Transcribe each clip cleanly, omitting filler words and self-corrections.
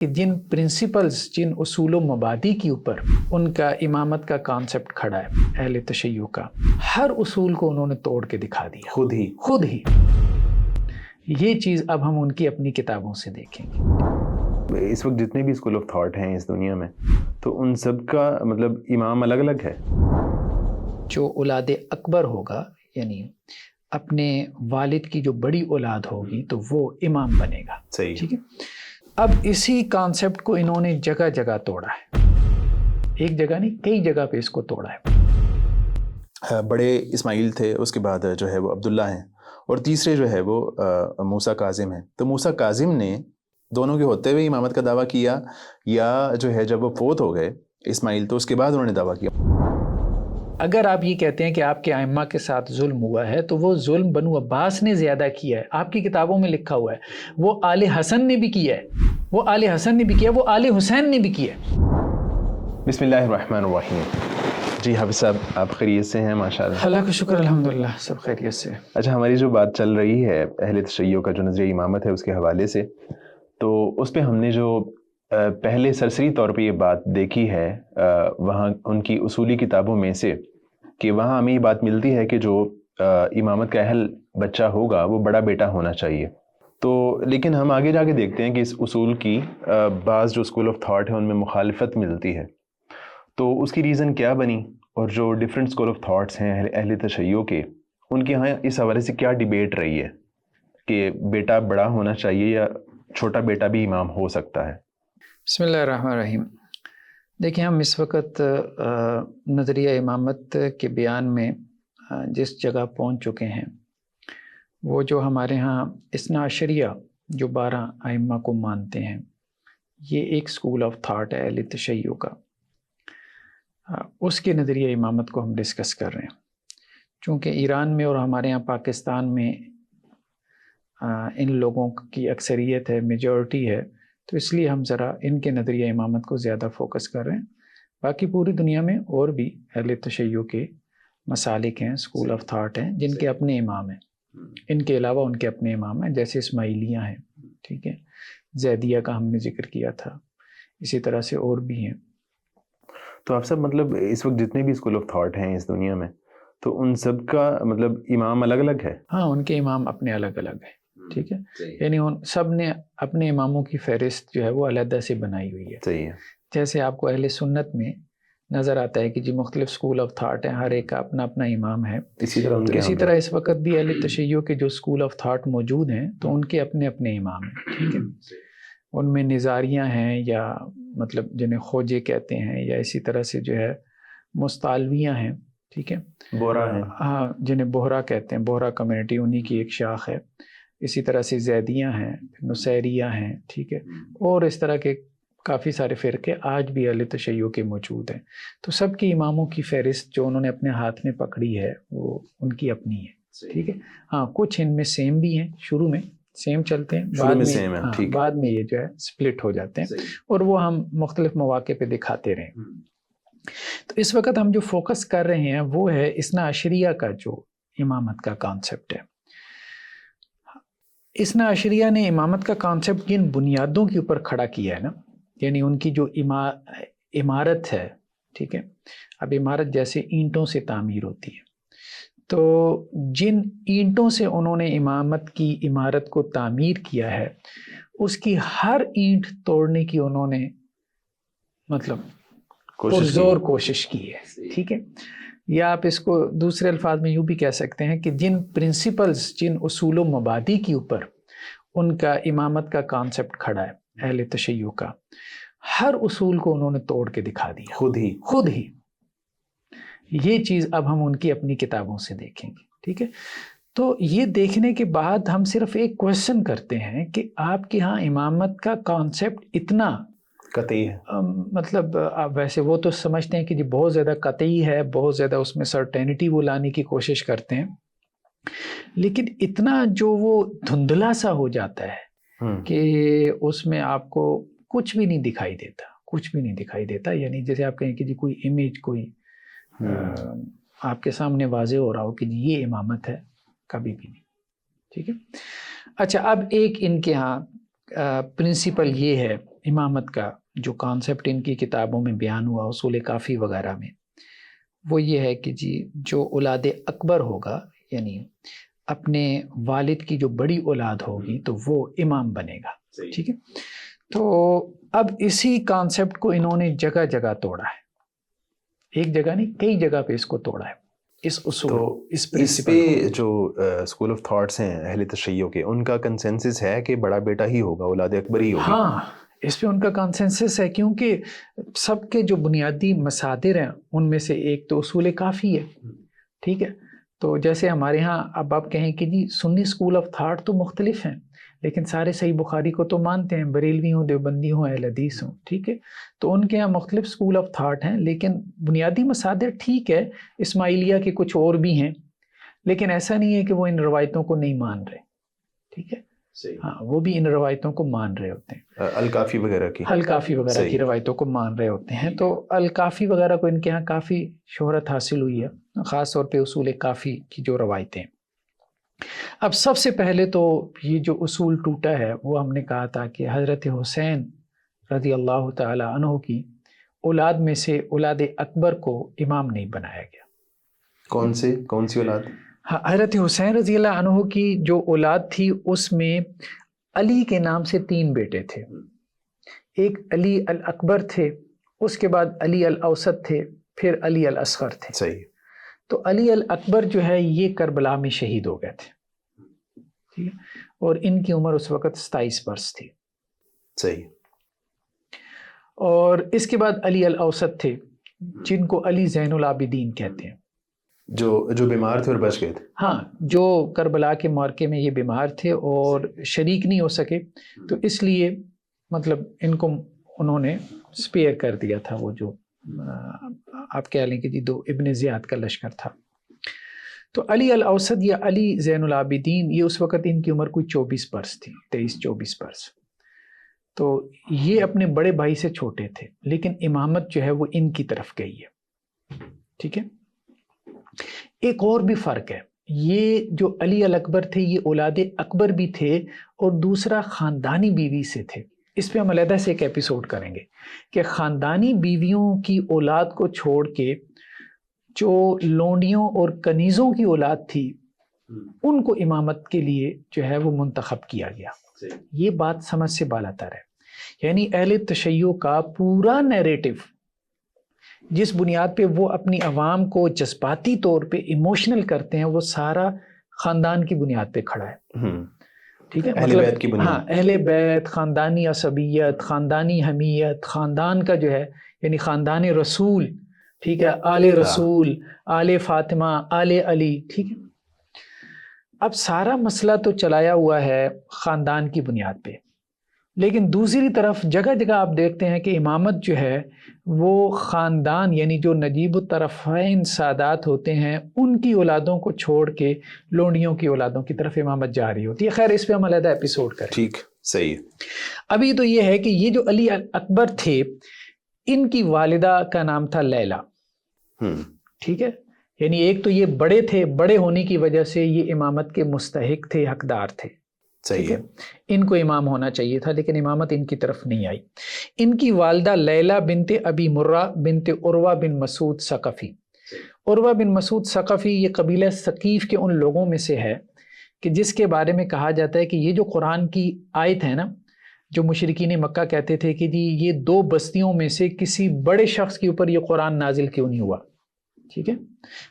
کہ جن پرنسپلز، جن اصول و مبادی کے اوپر ان کا امامت کا کانسیپٹ کھڑا ہے اہل تشیع کا، ہر اصول کو انہوں نے توڑ کے دکھا دیا خود ہی۔ یہ چیز اب ہم ان کی اپنی کتابوں سے دیکھیں گے۔ اس وقت جتنے بھی اسکول آف تھاٹ ہیں اس دنیا میں، تو ان سب کا مطلب امام الگ الگ ہے۔ جو اولاد اکبر ہوگا، یعنی اپنے والد کی جو بڑی اولاد ہوگی، تو وہ امام بنے گا۔ صحیح، ٹھیک ہے۔ اب اسی کانسیپٹ کو انہوں نے جگہ جگہ توڑا ہے، ایک جگہ نہیں کئی جگہ پہ اس کو توڑا ہے۔ بڑے اسماعیل تھے، اس کے بعد جو ہے وہ عبداللہ ہیں، اور تیسرے جو ہے وہ موسیٰ کاظم ہیں۔ تو موسیٰ کاظم نے دونوں کے ہوتے ہوئے امامت کا دعویٰ کیا، یا جو ہے جب وہ فوت ہو گئے اسماعیل تو اس کے بعد انہوں نے دعویٰ کیا؟ اگر آپ یہ کہتے ہیں کہ آپ کے ائمہ کے ساتھ ظلم ہوا ہے، تو وہ ظلم بنو عباس نے زیادہ کیا ہے، آپ کی کتابوں میں لکھا ہوا ہے۔ وہ آل حسن نے بھی کیا ہے، وہ آل حسن نے بھی کیا، وہ آل حسین نے بھی کیا ہے۔ بسم اللہ الرحمن الرحیم۔ جی حافظ صاحب، آپ خیریت سے ہیں؟ ماشاءاللہ، اللہ کا شکر، الحمدللہ سب خیریت سے۔ اچھا، ہماری جو بات چل رہی ہے اہل تشیع کا جو نظریہ امامت ہے اس کے حوالے سے، تو اس پہ ہم نے جو پہلے سرسری طور پہ یہ بات دیکھی ہے وہاں ان کی اصولی کتابوں میں سے، کہ وہاں ہمیں یہ بات ملتی ہے کہ جو امامت کا اہل بچہ ہوگا وہ بڑا بیٹا ہونا چاہیے۔ تو لیکن ہم آگے جا کے دیکھتے ہیں کہ اس اصول کی بعض جو اسکول آف تھاٹ ہے ان میں مخالفت ملتی ہے۔ تو اس کی ریزن کیا بنی، اور جو ڈفرینٹ اسکول آف تھاٹس ہیں اہل تشیع کے، ان کے ہاں اس حوالے سے کیا ڈیبیٹ رہی ہے کہ بیٹا بڑا ہونا چاہیے یا چھوٹا بیٹا بھی امام ہو سکتا ہے؟ بسم اللہ الرحمن الرحیم۔ دیکھیں، ہم اس وقت نظریہ امامت کے بیان میں جس جگہ پہنچ چکے ہیں، وہ جو ہمارے ہاں اثنا عشریہ جو 12 ائمہ کو مانتے ہیں، یہ ایک اسکول آف تھاٹ ہے اہل تشیع کا۔ اس کے نظریہ امامت کو ہم ڈسکس کر رہے ہیں۔ چونکہ ایران میں اور ہمارے یہاں پاکستان میں ان لوگوں کی اکثریت ہے، میجورٹی ہے، تو اس لیے ہم ذرا ان کے نظریہ امامت کو زیادہ فوکس کر رہے ہیں۔ باقی پوری دنیا میں اور بھی اہل تشیع کے مسالک ہیں، اسکول آف تھاٹ ہیں، جن کے اپنے امام ہیں۔ ان کے علاوہ ان کے اپنے امام ہیں، جیسے اسماعیلیہ ہیں، ٹھیک ہے، زیدیہ کا ہم نے ذکر کیا تھا، اسی طرح سے اور بھی ہیں۔ تو آپ سب مطلب اس وقت جتنے بھی اسکول آف تھاٹ ہیں اس دنیا میں، تو ان سب کا مطلب امام الگ الگ ہے؟ ہاں، ان کے امام اپنے الگ الگ ہیں، ٹھیک ہے، یعنی ان سب نے اپنے اماموں کی فہرست جو ہے وہ علیحدہ سے بنائی ہوئی ہے۔ صحیح ہے۔ جیسے آپ کو اہل سنت میں نظر آتا ہے کہ جی مختلف اسکول آف تھاٹ ہیں، ہر ایک کا اپنا اپنا امام ہے، اسی طرح اس وقت بھی اہل تشیع کے جو اسکول آف تھاٹ موجود ہیں، تو ان کے اپنے اپنے امام ہیں، ٹھیک ہے۔ ان میں نظاریہ ہیں، یا مطلب جنہیں خوجے کہتے ہیں، یا اسی طرح سے جو ہے مستالویہ ہیں، ٹھیک ہے، بورا ہیں، ہاں، جنہیں بوہرا کہتے ہیں، بوہرا کمیونٹی انہی کی ایک شاخ ہے۔ اسی طرح سے زیدیہ ہیں، نصیریہ ہیں، ٹھیک ہے، اور اس طرح کے کافی سارے فرقے آج بھی اہل تشیع کے موجود ہیں۔ تو سب کے اماموں کی فہرست جو انہوں نے اپنے ہاتھ میں پکڑی ہے، وہ ان کی اپنی ہے، ٹھیک ہے۔ ہاں، کچھ ان میں سیم بھی ہیں، شروع میں سیم چلتے ہیں، بعد میں یہ جو ہے سپلٹ ہو جاتے ہیں، اور وہ ہم مختلف مواقع پہ دکھاتے رہے۔ تو اس وقت ہم جو فوکس کر رہے ہیں وہ ہے اثنا عشریہ کا جو امامت کا کانسیپٹ ہے۔ اثنا عشریہ نے امامت کا کانسیپٹ جن بنیادوں کے اوپر کھڑا کیا ہے نا، یعنی ان کی جو عمارت ہے، ٹھیک ہے، اب عمارت جیسے اینٹوں سے تعمیر ہوتی ہے، تو جن اینٹوں سے انہوں نے امامت کی عمارت کو تعمیر کیا ہے، اس کی ہر اینٹ توڑنے کی انہوں نے مطلب پرزور کوشش کی ہے، ٹھیک ہے۔ یا آپ اس کو دوسرے الفاظ میں یوں بھی کہہ سکتے ہیں کہ جن پرنسپلز، جن اصول و مبادی کے اوپر ان کا امامت کا کانسیپٹ کھڑا ہے اہل تشیع کا، ہر اصول کو انہوں نے توڑ کے دکھا دیا خود ہی۔ یہ چیز اب ہم ان کی اپنی کتابوں سے دیکھیں گے، ٹھیک ہے۔ تو یہ دیکھنے کے بعد ہم صرف ایک کوشچن کرتے ہیں کہ آپ کے ہاں امامت کا کانسیپٹ اتنا قطعی ہے، مطلب ویسے وہ تو سمجھتے ہیں کہ جی بہت زیادہ قطعی ہے، بہت زیادہ اس میں سرٹینٹی وہ لانے کی کوشش کرتے ہیں، لیکن اتنا جو وہ دھندلا سا ہو جاتا ہے کہ اس میں آپ کو کچھ بھی نہیں دکھائی دیتا، یعنی جیسے آپ کہیں کہ جی کوئی امیج کوئی آپ کے سامنے واضح ہو رہا ہو کہ جی یہ امامت ہے، کبھی بھی نہیں، ٹھیک ہے۔ اچھا، اب ایک ان کے ہاں پرنسپل یہ ہے امامت کا، جو کانسیپٹ ان کی کتابوں میں بیان ہوا اصول کافی وغیرہ میں، وہ یہ ہے کہ جی جو اولاد اکبر ہوگا، یعنی اپنے والد کی جو بڑی اولاد ہوگی تو وہ امام بنے گا. ٹھیک ہے. تو اب اسی کانسیپٹ کو انہوں نے جگہ جگہ توڑا ہے، ایک جگہ نہیں کئی جگہ پہ اس کو توڑا ہے، اس اصول تو اس پہ جو اسکول آف تھاٹس ہیں اہل تشیع کے، ان کا کنسنسس ہے کہ بڑا بیٹا ہی ہوگا، اولاد اکبر ہی ہوگی. ہاں اس پہ ان کا کنسنسس ہے، کیونکہ سب کے جو بنیادی مصادر ہیں ان میں سے ایک تو اصول کافی ہے. ٹھیک ہے. تو جیسے ہمارے ہاں اب آپ کہیں کہ جی سنی اسکول آف تھاٹ تو مختلف ہیں، لیکن سارے صحیح بخاری کو تو مانتے ہیں، بریلوی ہوں، دیوبندی ہوں، اہل حدیث ہوں. ٹھیک ہے. تو ان کے یہاں مختلف اسکول آف تھاٹ ہیں، لیکن بنیادی مصادر ٹھیک ہے، اسماعیلیہ کے کچھ اور بھی ہیں، لیکن ایسا نہیں ہے کہ وہ ان روایتوں کو نہیں مان رہے. ٹھیک ہے. ہاں وہ بھی ان روایتوں کو مان رہے ہوتے ہیں، الکافی وغیرہ کی، الکافی وغیرہ کی روایتوں کو مان رہے ہوتے ہیں. تو الکافی وغیرہ کو ان کے ہاں کافی شہرت حاصل ہوئی ہے، خاص طور پہ اصول کافی کی جو روایتیں. اب سب سے پہلے تو یہ جو اصول ٹوٹا ہے وہ ہم نے کہا تھا کہ حضرت حسین رضی اللہ تعالی عنہ کی اولاد میں سے اولاد اکبر کو امام نہیں بنایا گیا. کون سی اولاد؟ حضرت حسین رضی اللہ عنہ کی جو اولاد تھی اس میں علی کے نام سے 3 بیٹے تھے. ایک علی الاکبر تھے، اس کے بعد علی الاوسط تھے، پھر علی الاصغر تھے. صحیح. تو علی الاکبر جو ہے یہ کربلا میں شہید ہو گئے تھے. ٹھیک ہے. اور ان کی عمر اس وقت 27 برس تھی. صحیح. اور اس کے بعد علی الاوسط تھے جن کو علی زین العابدین کہتے ہیں، جو بیمار تھے اور بچ گئے تھے. ہاں جو کربلا کے معرکے میں یہ بیمار تھے اور شریک نہیں ہو سکے، تو اس لیے مطلب ان کو انہوں نے سپیئر کر دیا تھا. وہ جو آپ کہہ لیں کہ جی 2 ابن زیاد کا لشکر تھا. تو علی الاوسط یا علی زین العابدین یہ اس وقت ان کی عمر کوئی 24 برس تھی، 23-24 برس. تو یہ اپنے بڑے بھائی سے چھوٹے تھے، لیکن امامت جو ہے وہ ان کی طرف گئی ہے. ٹھیک ہے. ایک اور بھی فرق ہے، یہ جو علی الاکبر تھے یہ اولاد اکبر بھی تھے اور دوسرا خاندانی بیوی سے تھے. اس پہ ہم علیحدہ سے ایک ایپیسوڈ کریں گے کہ خاندانی بیویوں کی اولاد کو چھوڑ کے جو لونڈیوں اور کنیزوں کی اولاد تھی ان کو امامت کے لیے جو ہے وہ منتخب کیا گیا. یہ بات سمجھ سے بالاتر ہے. یعنی اہل تشیع کا پورا نیریٹو جس بنیاد پہ وہ اپنی عوام کو جذباتی طور پہ ایموشنل کرتے ہیں وہ سارا خاندان کی بنیاد پہ کھڑا ہے. ٹھیک ہے. اہل بیت کی بنیاد. ہاں اہل بیت، خاندانی عصبیت، خاندانی حمیت، خاندان کا جو ہے یعنی خاندان رسول. ٹھیک ہے. آل رسول، آل فاطمہ، آل علی. ٹھیک ہے. اب سارا مسئلہ تو چلایا ہوا ہے خاندان کی بنیاد پہ، لیکن دوسری طرف جگہ جگہ آپ دیکھتے ہیں کہ امامت جو ہے وہ خاندان یعنی جو نجیب الطرفین سادات ہوتے ہیں ان کی اولادوں کو چھوڑ کے لونڈیوں کی اولادوں کی طرف امامت جا رہی ہوتی ہے. خیر اس پہ ہم علیحدہ ایپیسوڈ کریں. ٹھیک. صحیح. ابھی تو یہ ہے کہ یہ جو علی اکبر تھے ان کی والدہ کا نام تھا لیلا. ٹھیک ہے. یعنی ایک تو یہ بڑے تھے، بڑے ہونے کی وجہ سے یہ امامت کے مستحق تھے، حقدار تھے. صحیح ہے. ان کو امام ہونا چاہیے تھا، لیکن امامت ان کی طرف نہیں آئی. ان کی والدہ لیلا بنت ابی مرہ بنت عروہ بن مسعود ثقفی. عروہ بن مسعود ثقفی یہ قبیلہ ثقیف کے ان لوگوں میں سے ہے کہ جس کے بارے میں کہا جاتا ہے کہ یہ جو قرآن کی آیت ہے نا، جو مشرکین مکہ کہتے تھے کہ جی یہ 2 بستیوں میں سے کسی بڑے شخص کے اوپر یہ قرآن نازل کیوں نہیں ہوا. ٹھیک ہے.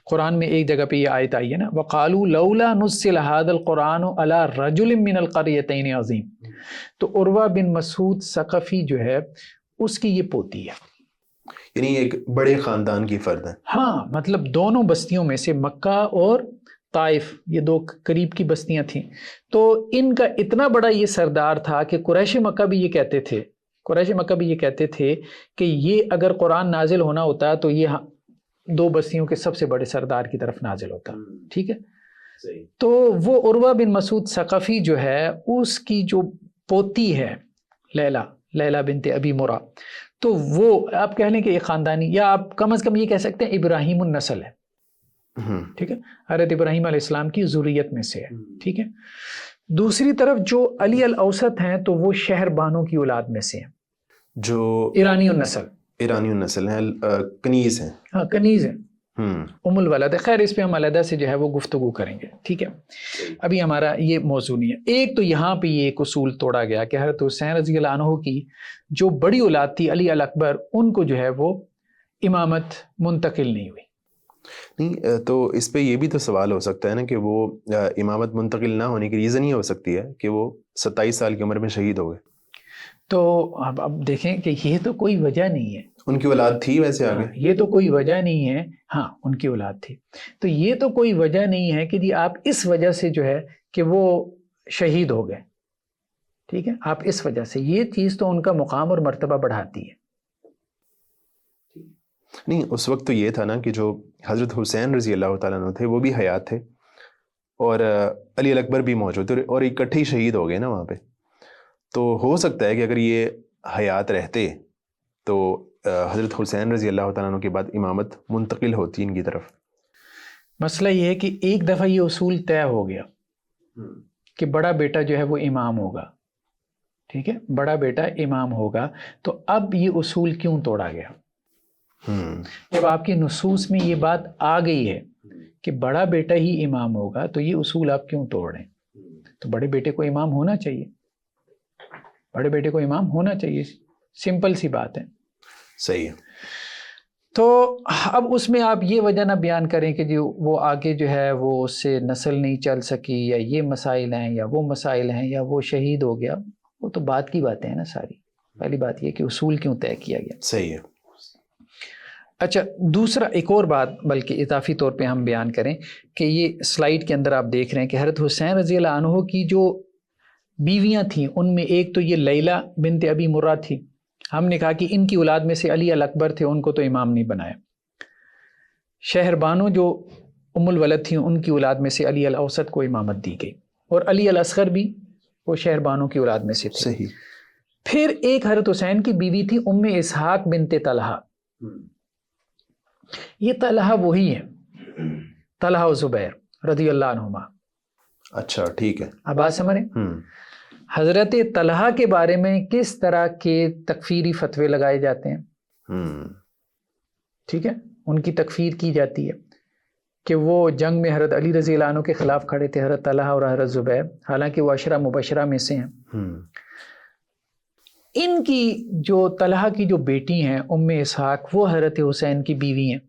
قرآن میں ایک جگہ پہ یہ آیت آئی ہے نا، وَقَالُوا لَوْلَا نُزِّلَ هَذَا الْقُرْآنُ عَلَىٰ رَجُلٍ مِّنَ الْقَرْيَتَيْنِ عَظِيمٍ. تو عروہ بن مسعود ثقفی جو ہے اس کی یہ پوتی ہے، یعنی ایک بڑے خاندان کی فرد ہے. ہاں مطلب دونوں بستیوں میں سے مکہ اور طائف یہ 2 قریب کی بستیاں تھیں. تو ان کا اتنا بڑا یہ سردار تھا کہ قریش مکہ بھی یہ کہتے تھے کہ یہ اگر قرآن نازل ہونا ہوتا تو یہ 2 بستیوں کے سب سے بڑے سردار کی طرف نازل ہوتا. ٹھیک ہے. تو وہ عروہ بن مسعود ثقفی جو ہے اس کی جو پوتی ہے لیلا بنت ابی مرہ، تو وہ آپ کہہ لیں کہ یہ خاندانی یا آپ کم از کم یہ کہہ سکتے ہیں ابراہیم النسل ہے. ٹھیک ہے. حضرت ابراہیم علیہ السلام کی ذریت میں سے ہے. ٹھیک ہے. دوسری طرف جو علی الاوسط ہیں تو وہ شہر بانو کی اولاد میں سے ہیں، جو ایرانی النسل، ایرانی النسل ہیں، کنیز ہیں. ہاں کنیز ہیں، ہم ام الولد ہے. خیر اس پہ ہم علیحدہ سے جو ہے وہ گفتگو کریں گے، ٹھیک ہے. ابھی ہمارا یہ موضوع نہیں ہے. ایک تو یہاں پہ یہ ایک اصول توڑا گیا کہ حضرت حسین رضی اللہ عنہ کی جو بڑی اولاد تھی علی الاکبر، ان کو جو ہے وہ امامت منتقل نہیں ہوئی. نہیں تو اس پہ یہ بھی تو سوال ہو سکتا ہے نا کہ وہ امامت منتقل نہ ہونے کی ریزن یہ ہو سکتی ہے کہ وہ 27 سال کی عمر میں شہید ہو گئے. تو اب دیکھیں کہ یہ تو کوئی وجہ نہیں ہے. ان کی اولاد تھی ویسے آگے. یہ تو کوئی وجہ نہیں ہے. ہاں ان کی اولاد تھی، تو یہ تو کوئی وجہ نہیں ہے کہ جی آپ اس وجہ سے جو ہے کہ وہ شہید ہو گئے. ٹھیک ہے، آپ اس وجہ سے، یہ چیز تو ان کا مقام اور مرتبہ بڑھاتی ہے. نہیں اس وقت تو یہ تھا نا کہ جو حضرت حسین رضی اللہ تعالیٰ عنہ تھے وہ بھی حیات تھے اور علی الاکبر بھی موجود تھے اور اکٹھے ہی شہید ہو گئے نا وہاں پہ. تو ہو سکتا ہے کہ اگر یہ حیات رہتے تو حضرت حسین رضی اللہ تعالیٰ عنہ کے بعد امامت منتقل ہوتی ان کی طرف. مسئلہ یہ ہے کہ ایک دفعہ یہ اصول طے ہو گیا کہ بڑا بیٹا جو ہے وہ امام ہوگا. ٹھیک ہے، بڑا بیٹا امام ہوگا، تو اب یہ اصول کیوں توڑا گیا؟ جب آپ کی نصوص میں یہ بات آ گئی ہے کہ بڑا بیٹا ہی امام ہوگا تو یہ اصول آپ کیوں توڑ رہے ہیں؟ تو بڑے بیٹے کو امام ہونا چاہیے، بڑے بیٹے کو امام ہونا چاہیے، سمپل سی بات ہے. صحیح ہے. تو اب اس میں آپ یہ وجہ نہ بیان کریں کہ جو وہ آگے جو ہے وہ اس سے نسل نہیں چل سکی یا یہ مسائل ہیں یا وہ مسائل ہیں یا وہ شہید ہو گیا. وہ تو بات کی باتیں ہیں نا ساری. پہلی بات یہ کہ اصول کیوں طے کیا گیا. صحیح ہے. اچھا، دوسرا ایک اور بات بلکہ اضافی طور پہ ہم بیان کریں کہ یہ سلائیڈ کے اندر آپ دیکھ رہے ہیں کہ حضرت حسین رضی اللہ عنہ کی جو بیویاں تھیں ان میں ایک تو یہ لیلہ بنت ابی مرہ تھی. ہم نے کہا کہ ان کی اولاد میں سے علی الاکبر تھے، ان کو تو امام نہیں بنایا. شہر بانو جو ام الولد تھیں ان کی اولاد میں سے علی الاوسط کو امامت دی گئی، اور علی الاصغر بھی وہ شہر بانو کی اولاد میں سے تھے. صحیح. پھر ایک حضرت حسین کی بیوی تھی ام اسحاق بنت طلحہ. یہ طلحہ وہی ہے، طلحہ و زبیر رضی اللہ عنہما. اچھا ٹھیک ہے. اب بات سمجھیں، حضرت طلحہ کے بارے میں کس طرح کے تکفیری فتوے لگائے جاتے ہیں. ٹھیک ہے، ان کی تکفیر کی جاتی ہے کہ وہ جنگ میں حضرت علی رضی اللہ عنہ کے خلاف کھڑے تھے، حضرت طلحہ اور حضرت زبیر، حالانکہ وہ عشرہ مبشرہ میں سے ہیں. ان کی جو طلحہ کی جو بیٹی ہیں ام اسحاق، وہ حضرت حسین کی بیوی ہیں.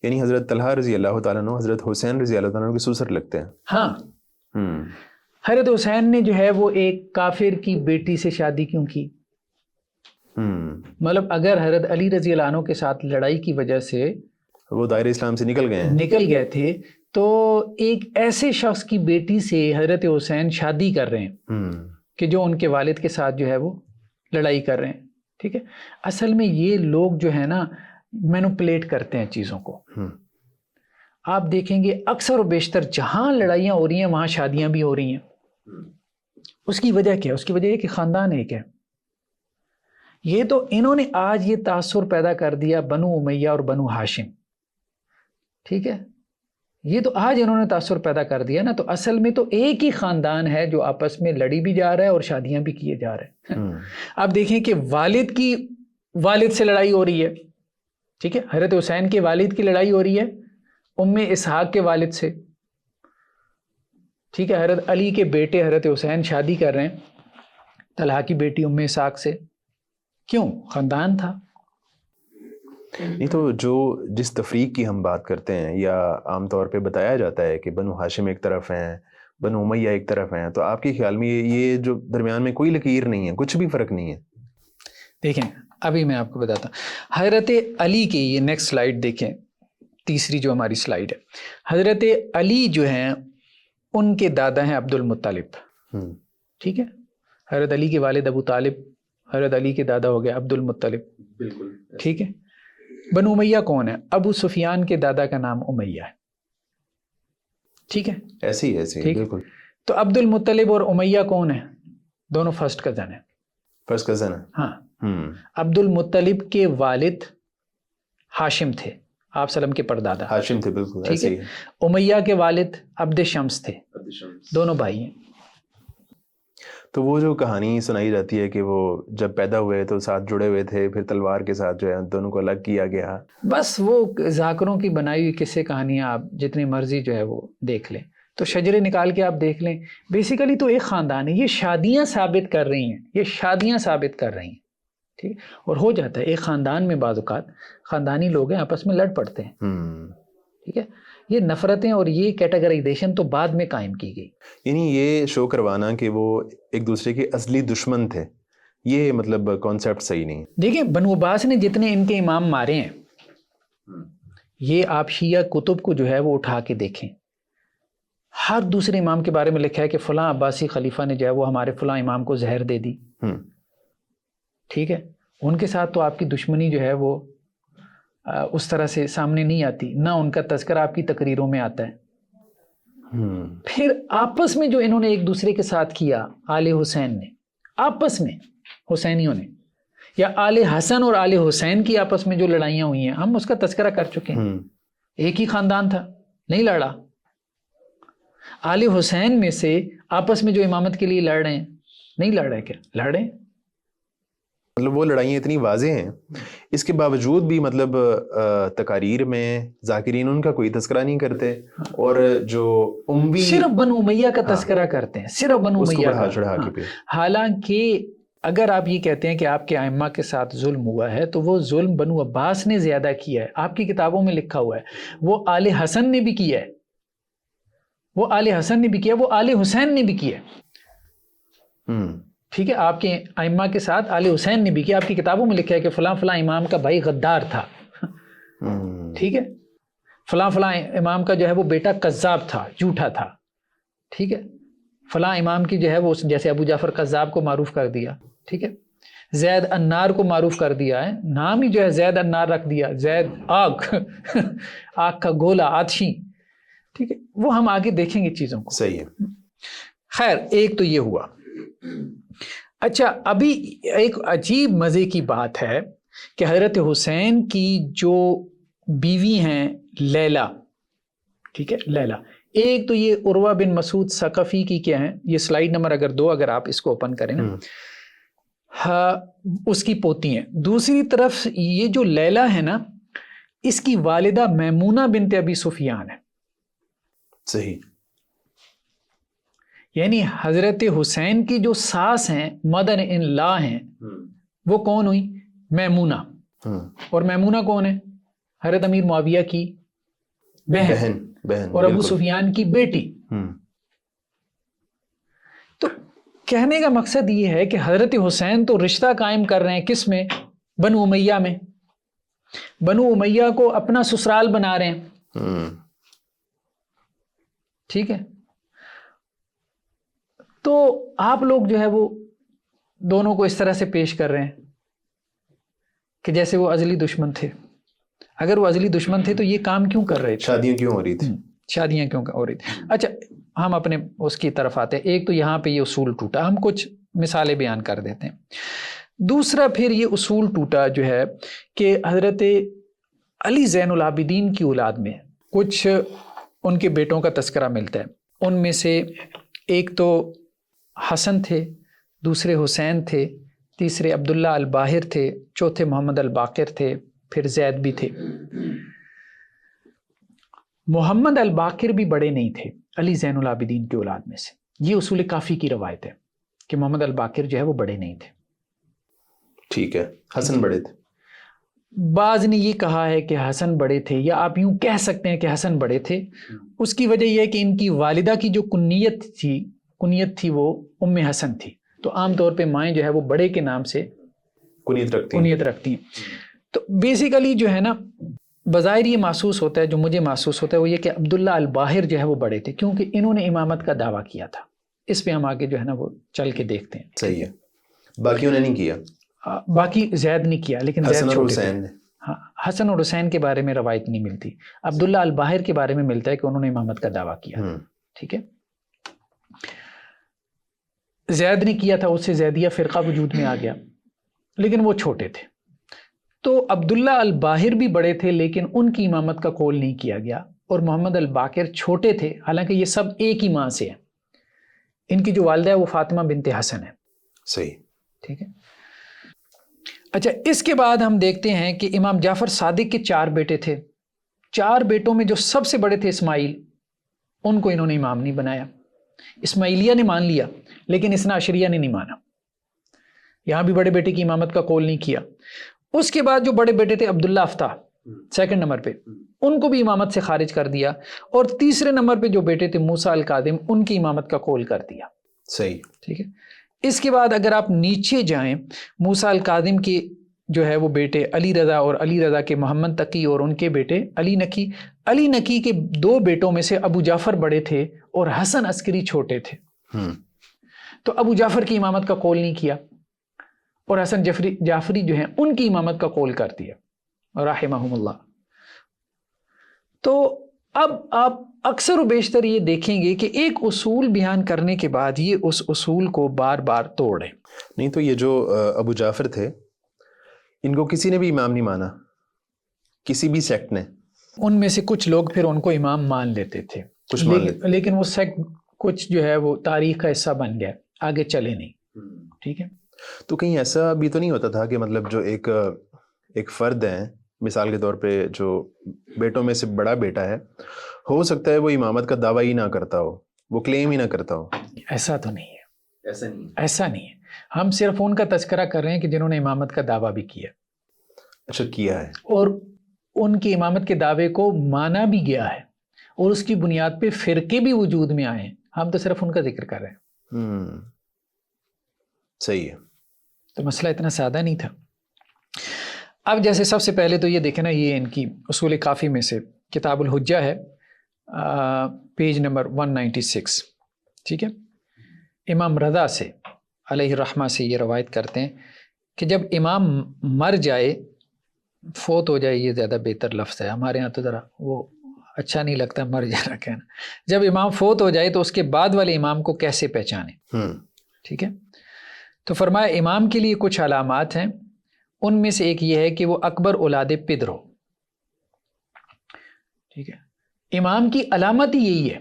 یعنی حضرت طلحہ رضی اللہ تعالیٰ عنہ حضرت حسین رضی اللہ تعالیٰ عنہ کے سسر لگتے ہیں. ہاں. حضرت حسین نے جو ہے وہ ایک کافر کی بیٹی سے شادی کیوں کی؟ مطلب اگر حضرت علی رضی اللہ عنہ کے ساتھ لڑائی کی وجہ سے وہ دائرہ اسلام سے نکل گئے تھے تو ایک ایسے شخص کی بیٹی سے حضرت حسین شادی کر رہے ہیں کہ جو ان کے والد کے ساتھ جو ہے وہ لڑائی کر رہے ہیں. ٹھیک ہے، اصل میں یہ لوگ جو ہے نا مینوپلیٹ کرتے ہیں چیزوں کو. آپ دیکھیں گے اکثر و بیشتر جہاں لڑائیاں ہو رہی ہیں وہاں شادیاں بھی ہو رہی ہیں. اس کی وجہ کیا ہے؟ اس کی وجہ یہ کہ خاندان ایک ہے. یہ تو انہوں نے آج یہ تاثر پیدا کر دیا بنو امیہ اور بنو ہاشم. ٹھیک ہے، یہ تو آج انہوں نے تاثر پیدا کر دیا نا. تو اصل میں تو ایک ہی خاندان ہے جو آپس میں لڑی بھی جا رہا ہے اور شادیاں بھی کیے جا رہے ہیں. آپ دیکھیں کہ والد سے لڑائی ہو رہی ہے. ٹھیک ہے، حضرت حسین کے والد کی لڑائی ہو رہی ہے ام اسحاق کے والد سے. ٹھیک ہے، حضرت علی کے بیٹے حضرت حسین شادی کر رہے ہیں طلحہ کی بیٹی ام اسحاق سے. کیوں؟ خاندان تھا. نہیں تو جس تفریق کی ہم بات کرتے ہیں یا عام طور پہ بتایا جاتا ہے کہ بنو ہاشم ایک طرف ہیں بنو امیہ ایک طرف ہیں، تو آپ کے خیال میں یہ جو درمیان میں کوئی لکیر نہیں ہے، کچھ بھی فرق نہیں ہے؟ دیکھیں ابھی میں آپ کو بتاتا ہوں. حضرت علی کی یہ نیکسٹ سلائیڈ دیکھیں، تیسری جو ہماری سلائیڈ ہے. حضرت علی جو ہیں ان کے دادا ہیں عبد المطلب. ٹھیک ہے، حضرت علی کے والد ابو طالب، حضرت علی کے دادا ہو گیا عبد المطلب. بالکل. ٹھیک ہے، بنو امیہ کون ہے؟ ابو سفیان کے دادا کا نام امیہ ہے. ٹھیک ہے، ایسی بالکل. تو عبد المطلب اور امیہ کون ہے؟ دونوں فرسٹ کزن ہیں. فرسٹ کزن ہے. ہاں. عبد المطلب کے والد ہاشم تھے، آپ سلم کے پردادا. ہاشم تھے، بالکل. ٹھیک ہے، امیہ کے والد عبد شمس تھے، دونوں بھائی ہیں. تو وہ جو کہانی سنائی جاتی ہے کہ وہ جب پیدا ہوئے تو ساتھ جڑے ہوئے تھے، پھر تلوار کے ساتھ جو ہے دونوں کو الگ کیا گیا، بس وہ ذاکروں کی بنائی ہوئی قصے کہانیاں آپ جتنی مرضی جو ہے وہ دیکھ لیں، تو شجرے نکال کے آپ دیکھ لیں، بیسیکلی تو ایک خاندان ہے، یہ شادیاں ثابت کر رہی ہیں، یہ شادیاں ثابت کر رہی ہیں، ٹھیک ہے، اور ہو جاتا ہے ایک خاندان میں بعض اوقات خاندانی لوگ ہیں آپس میں لڑ پڑتے ہیں، ٹھیک ہے، یہ نفرتیں اور یہ کیٹیگرائزیشن تو بعد میں قائم کی گئی. یعنی یہ شو کروانا کہ وہ ایک دوسرے کے اصلی دشمن تھے، یہ مطلب کانسیپٹ صحیح نہیں. دیکھیں بنو عباس نے جتنے ان کے امام مارے ہیں، یہ آپ شیعہ کتب کو جو ہے وہ اٹھا کے دیکھیں، ہر دوسرے امام کے بارے میں لکھا ہے کہ فلاں عباسی خلیفہ نے جو ہے وہ ہمارے فلاں امام کو زہر دے دی، ٹھیک ہے، ان کے ساتھ تو آپ کی دشمنی جو ہے وہ اس طرح سے سامنے نہیں آتی، نہ ان کا تذکرہ آپ کی تقریروں میں آتا ہے. پھر آپس میں جو انہوں نے ایک دوسرے کے ساتھ کیا، آل حسین نے آپس میں، حسینیوں نے، یا آل حسن اور آل حسین کی آپس میں جو لڑائیاں ہوئی ہیں، ہم اس کا تذکرہ کر چکے ہیں. ایک ہی خاندان تھا، نہیں لڑا. آل حسین میں سے آپس میں جو امامت کے لیے لڑ رہے ہیں، نہیں لڑ رہے، کیا لڑ رہے ہیں؟ مطلب وہ لڑائیاں اتنی واضح ہیں، اس کے باوجود بھی مطلب تقاریر میں ذاکرین ان کا کوئی تذکرہ نہیں کرتے، اور جو اموی صرف بنو امیہ کا تذکرہ کرتے ہیں، صرف بنو امیہ کا. چڑھا کے پہ. حالانکہ اگر آپ یہ کہتے ہیں کہ آپ کے ائمہ کے ساتھ ظلم ہوا ہے تو وہ ظلم بنو عباس نے زیادہ کیا ہے، آپ کی کتابوں میں لکھا ہوا ہے. وہ آل حسن نے بھی کیا ہے، وہ آل حسن نے بھی کیا، وہ آل حسین نے بھی کیا، ٹھیک ہے، آپ کے ائمہ کے ساتھ آل حسین نے بھی کیا. آپ کی کتابوں میں لکھا ہے کہ فلاں فلاں امام کا بھائی غدار تھا، ٹھیک ہے، فلاں فلاں امام کا جو ہے وہ بیٹا کذاب تھا، جھوٹا تھا، ٹھیک ہے، فلاں امام کی جو ہے وہ جیسے ابو جعفر کذاب کو معروف کر دیا، ٹھیک ہے، زید انار کو معروف کر دیا ہے، نام ہی جو ہے زید انار رکھ دیا، زید آگ آگ کا گولا، آتشی، ٹھیک ہے. وہ ہم آگے دیکھیں گے چیزوں کو. صحیح ہے. خیر ایک تو یہ ہوا. اچھا ابھی ایک عجیب مزے کی بات ہے کہ حضرت حسین کی جو بیوی ہیں لیلا، ٹھیک ہے، لیلا، ایک تو یہ عروہ بن مسعود ثقفی کی کیا ہیں، یہ سلائیڈ نمبر اگر 2 اگر آپ اس کو اوپن کریں نا، ہاں اس کی پوتی ہیں. دوسری طرف یہ جو لیلا ہے نا، اس کی والدہ میمونہ بنت ابی سفیان ہے. صحیح. یعنی حضرت حسین کی جو ساس ہیں، مدر ان لا ہیں، وہ کون ہوئی؟ میمونہ. اور میمونہ کون ہے؟ حضرت امیر معاویہ کی بہن اور ابو سفیان کی بیٹی. تو کہنے کا مقصد یہ ہے کہ حضرت حسین تو رشتہ قائم کر رہے ہیں کس میں؟ بنو امیہ میں. بنو امیہ کو اپنا سسرال بنا رہے ہیں، ٹھیک ہے. تو آپ لوگ جو ہے وہ دونوں کو اس طرح سے پیش کر رہے ہیں کہ جیسے وہ ازلی دشمن تھے. اگر وہ ازلی دشمن تھے تو یہ کام کیوں کر رہے تھے؟ شادیاں کیوں ہو رہی تھی؟ شادیاں کیوں ہو رہی تھی؟ اچھا ہم اپنے اس کی طرف آتے ہیں. ایک تو یہاں پہ یہ اصول ٹوٹا، ہم کچھ مثالیں بیان کر دیتے ہیں. دوسرا پھر یہ اصول ٹوٹا جو ہے کہ حضرت علی زین العابدین کی اولاد میں کچھ ان کے بیٹوں کا تذکرہ ملتا ہے. ان میں سے ایک تو حسن تھے، دوسرے حسین تھے، تیسرے عبداللہ الباہر تھے، چوتھے محمد الباقر تھے، پھر زید بھی تھے. محمد الباقر بھی بڑے نہیں تھے علی زین العابدین کی اولاد میں سے. یہ اصول کافی کی روایت ہے کہ محمد الباقر جو ہے وہ بڑے نہیں تھے. ٹھیک ہے. حسن بڑے تھے. بعض نے یہ کہا ہے کہ حسن بڑے تھے، یا آپ یوں کہہ سکتے ہیں کہ حسن بڑے تھے. اس کی وجہ یہ ہے کہ ان کی والدہ کی جو کنیت تھی وہ ام حسن تھی. تو عام طور پہ مائیں جو ہے وہ بڑے کے نام سے کنیت رکھتی ہیں. تو بیسیکلی جو ہے نا بظاہر یہ محسوس ہوتا ہے، جو مجھے محسوس ہوتا ہے وہ یہ کہ عبداللہ الباہر جو ہے وہ بڑے تھے، کیونکہ انہوں نے امامت کا دعویٰ کیا تھا. اس پہ ہم آگے جو ہے نا وہ چل کے دیکھتے ہیں. صحیح ہے. باقیوں نے نہیں کیا. باقی زید نے کیا، لیکن زید چھوٹے تھے. ہاں حسن اور حسین کے بارے میں روایت نہیں ملتی. عبداللہ الباہر کے بارے میں ملتا ہے کہ انہوں نے امامت کا دعویٰ کیا. ٹھیک ہے. زید نے کیا تھا، اس سے زیدیہ فرقہ وجود میں آ گیا، لیکن وہ چھوٹے تھے. تو عبداللہ الباہر بھی بڑے تھے لیکن ان کی امامت کا قول نہیں کیا گیا. اور محمد الباقر چھوٹے تھے، حالانکہ یہ سب ایک ہی ماں سے ہیں. ان کی جو والدہ ہے وہ فاطمہ بنت حسن ہے. صحیح. ٹھیک ہے. اچھا اس کے بعد ہم دیکھتے ہیں کہ امام جعفر صادق کے 4 بیٹے تھے. 4 بیٹوں میں جو سب سے بڑے تھے اسماعیل، ان کو انہوں نے امام نہیں بنایا. اسماعیلیہ نے مان لیا لیکن اثنا عشریہ نے نہیں مانا. یہاں بھی بڑے بیٹے کی امامت کا قول نہیں کیا. اس کے بعد جو بڑے بیٹے تھے عبداللہ افتح سیکنڈ نمبر پہ، ان کو بھی امامت سے خارج کر دیا. اور تیسرے نمبر پہ جو بیٹے تھے موسیٰ الکاظم، ان کی امامت کا قول کر دیا. صحیح. ٹھیک ہے. اس کے بعد اگر آپ نیچے جائیں، موسیٰ الکاظم کے جو ہے وہ بیٹے علی رضا، اور علی رضا کے محمد تقی، اور ان کے بیٹے علی نقی. علی نقی کے 2 بیٹوں میں سے ابو جعفر بڑے تھے اور حسن عسکری چھوٹے تھے. تو ابو جعفر کی امامت کا قول نہیں کیا اور حسن جعفری جو ہیں ان کی امامت کا قول کر دیا رحمہم اللہ. تو اب آپ اکثر و بیشتر یہ دیکھیں گے کہ ایک اصول بیان کرنے کے بعد یہ اس اصول کو بار بار توڑیں. نہیں تو یہ جو ابو جعفر تھے، ان کو کسی نے بھی امام نہیں مانا، کسی بھی سیکٹ نے. ان میں سے کچھ لوگ پھر ان کو امام مان لیتے تھے، لیکن وہ سیکٹ کچھ جو ہے وہ تاریخ کا حصہ بن گیا، آگے چلے نہیں. ٹھیک ہے. تو کہیں ایسا بھی تو نہیں ہوتا تھا کہ مطلب جو ایک فرد ہے، مثال کے طور پہ جو بیٹوں میں سے بڑا بیٹا ہے، ہو سکتا ہے وہ امامت کا دعویٰ ہی نہ کرتا ہو، وہ کلیم ہی نہ کرتا ہو؟ ایسا تو نہیں ہے. ایسا نہیں ہے. ہم صرف ان کا تذکرہ کر رہے ہیں کہ جنہوں نے امامت کا دعویٰ بھی کیا. اچھا کیا ہے. اور ان کی امامت کے دعوے کو مانا بھی گیا ہے اور اس کی بنیاد پہ فرقے بھی وجود میں آئے ہیں. ہم تو صرف ان کا ذکر کر رہے ہیں. صحیح ہے. تو مسئلہ اتنا سادہ نہیں تھا. اب جیسے سب سے پہلے تو یہ دیکھیں نا، یہ ان کی اصول کافی میں سے کتاب الحجہ ہے، پیج نمبر 196. ٹھیک ہے. امام رضا سے علیہ الرحمہ سے یہ روایت کرتے ہیں کہ جب امام مر جائے، فوت ہو جائے، یہ زیادہ بہتر لفظ ہے، ہمارے ہاں تو ذرا وہ اچھا نہیں لگتا مر جانا کہنا. جب امام فوت ہو جائے تو اس کے بعد والے امام کو کیسے پہچانے. ٹھیک ہے. تو فرمایا امام کے لیے کچھ علامات ہیں، ان میں سے ایک یہ ہے کہ وہ اکبر اولاد پدر ہو. ٹھیک ہے. امام کی علامت ہی یہی ہے.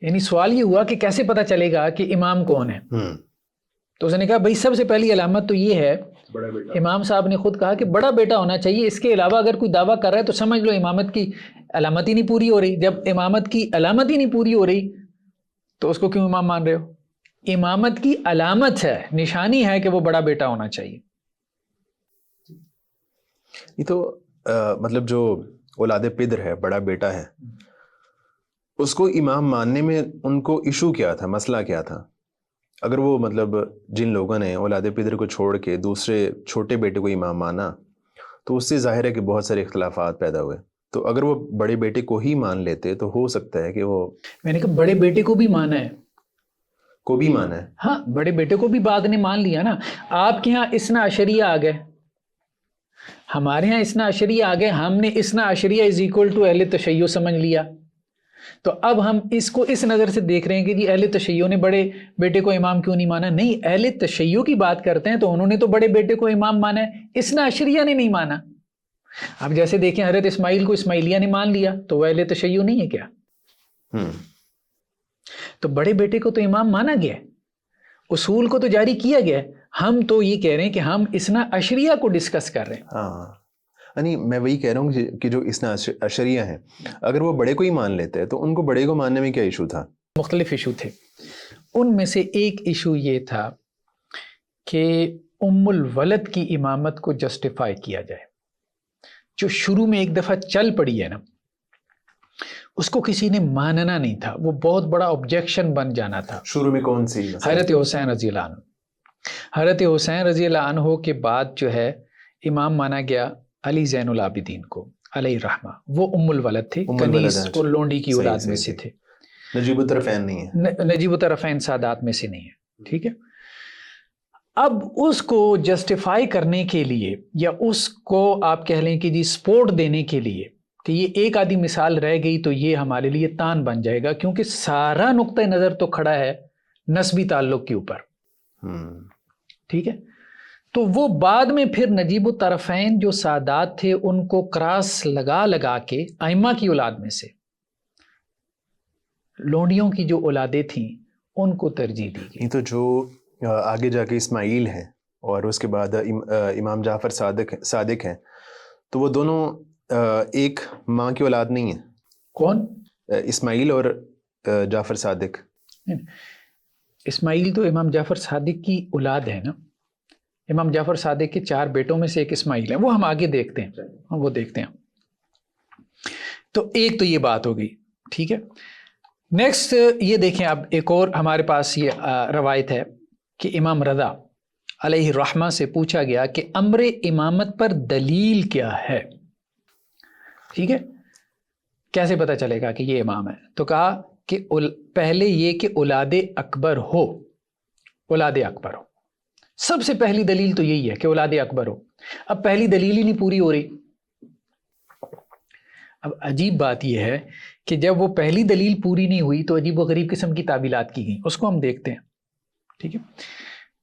یعنی سوال یہ ہوا کہ کیسے پتا چلے گا کہ امام کون ہے. تو اس نے کہا بھائی سب سے پہلی علامت تو یہ ہے، امام صاحب نے خود کہا کہ بڑا بیٹا ہونا چاہیے. اس کے علاوہ اگر کوئی دعویٰ کر رہا ہے تو سمجھ لو امامت کی علامت ہی نہیں پوری ہو رہی. جب امامت کی علامت ہی نہیں پوری ہو رہی تو اس کو کیوں امام مان رہے ہو؟ امامت کی علامت ہے، نشانی ہے کہ وہ بڑا بیٹا ہونا چاہیے. یہ تو مطلب جو اولاد پدر ہے، بڑا بیٹا ہے، اس کو امام ماننے میں ان کو ایشو کیا تھا، مسئلہ کیا تھا؟ اگر وہ مطلب جن لوگوں نے اولاد پدر کو چھوڑ کے دوسرے چھوٹے بیٹے کو امام مانا تو اس سے ظاہر ہے کہ بہت سارے اختلافات پیدا ہوئے. تو اگر وہ بڑے بیٹے کو ہی مان لیتے تو ہو سکتا ہے کہ وہ، میں نے کہا بڑے بیٹے کو بھی مانا ہے، کو بھی مانا ہے. ہاں بڑے بیٹے کو بھی بعد نے مان لیا نا. آپ کے ہاں اثنا عشریہ آ گئے، ہمارے ہاں اثنا عشریہ آ گئے، ہم نے اثنا عشریہ از ایکول ٹو اہل تشیع سمجھ لیا. تو اب ہم اس کو اس نظر سے دیکھ رہے ہیں کہ جی اہل تشیع نے بڑے بیٹے کو امام کیوں نہیں مانا. نہیں، اہل تشیع کی بات کرتے ہیں تو انہوں نے تو بڑے بیٹے کو امام مانا ہے، اثنا عشریہ نے نہیں مانا. اب جیسے دیکھیں حضرت اسماعیل کو اسماعیلیہ نے مان لیا تو وہ اہل تشیع نہیں ہے کیا؟ تو بڑے بیٹے کو تو امام مانا گیا، اصول کو تو جاری کیا گیا. ہم تو یہ کہہ رہے ہیں کہ ہم اثنا عشریہ کو ڈسکس کر رہے ہیں. ہاں یعنی میں وہی کہہ رہا ہوں کہ جو اثنا عشریہ ہیں اگر وہ بڑے کو ہی مان لیتے ہیں تو ان کو بڑے کو ماننے میں کیا ایشو تھا؟ مختلف ایشو تھے. ان میں سے ایک ایشو یہ تھا کہ ام الولد کی امامت کو جسٹیفائی کیا جائے، جو شروع میں ایک دفعہ چل پڑی ہے نا، اس کو کسی نے ماننا نہیں تھا، وہ بہت بڑا آبجیکشن بن جانا تھا. شروع میں کون سی؟ حضرت حسین رضی اللہ عنہ. حضرت حسین رضی اللہ عنہ کے بعد جو ہے امام مانا گیا علی زین العابدین کو علیہ الرحمہ. وہ ام الولد تھے، کنیز اور لونڈی کی اولاد میں سے تھے، نجیب الطرفین نہیں ہے، نجیب الطرفین سادات میں سے نہیں ہے. ٹھیک ہے. اب اس کو جسٹیفائی کرنے کے لیے یا اس کو آپ کہہ لیں کہ جی سپورٹ دینے کے لیے کہ یہ ایک آدھی مثال رہ گئی تو یہ ہمارے لیے تان بن جائے گا، کیونکہ سارا نقطہ نظر تو کھڑا ہے نسبی تعلق کے اوپر. ٹھیک ہے. تو وہ بعد میں پھر نجیب الطرفین جو سادات تھے ان کو کراس لگا لگا کے ائمہ کی اولاد میں سے لونڈیوں کی جو اولادیں تھیں ان کو ترجیح دی گئی. یہ تو جو آگے جا کے اسماعیل ہیں اور اس کے بعد امام جعفر صادق ہیں، تو وہ دونوں ایک ماں کی اولاد نہیں ہیں. کون؟ اسماعیل اور جعفر صادق. اسماعیل تو امام جعفر صادق کی اولاد ہے نا. امام جعفر صادق کے 4 بیٹوں میں سے ایک اسماعیل ہے، وہ ہم آگے دیکھتے ہیں، وہ دیکھتے ہیں. تو ایک تو یہ بات ہو گئی، ٹھیک ہے. نیکسٹ یہ دیکھیں، اب ایک اور ہمارے پاس یہ روایت ہے کہ امام رضا علیہ الرحمہ سے پوچھا گیا کہ امر امامت پر دلیل کیا ہے. ٹھیک ہے، کیسے پتہ چلے گا کہ یہ امام ہے؟ تو کہا کہ پہلے یہ کہ اولاد اکبر ہو، اولاد اکبر ہو. سب سے پہلی دلیل تو یہی ہے کہ اولاد اکبر ہو. اب پہلی دلیل ہی نہیں پوری ہو رہی. اب عجیب بات یہ ہے کہ جب وہ پہلی دلیل پوری نہیں ہوئی تو عجیب و غریب قسم کی تعویلات کی گئیں، اس کو ہم دیکھتے ہیں. ٹھیک ہے.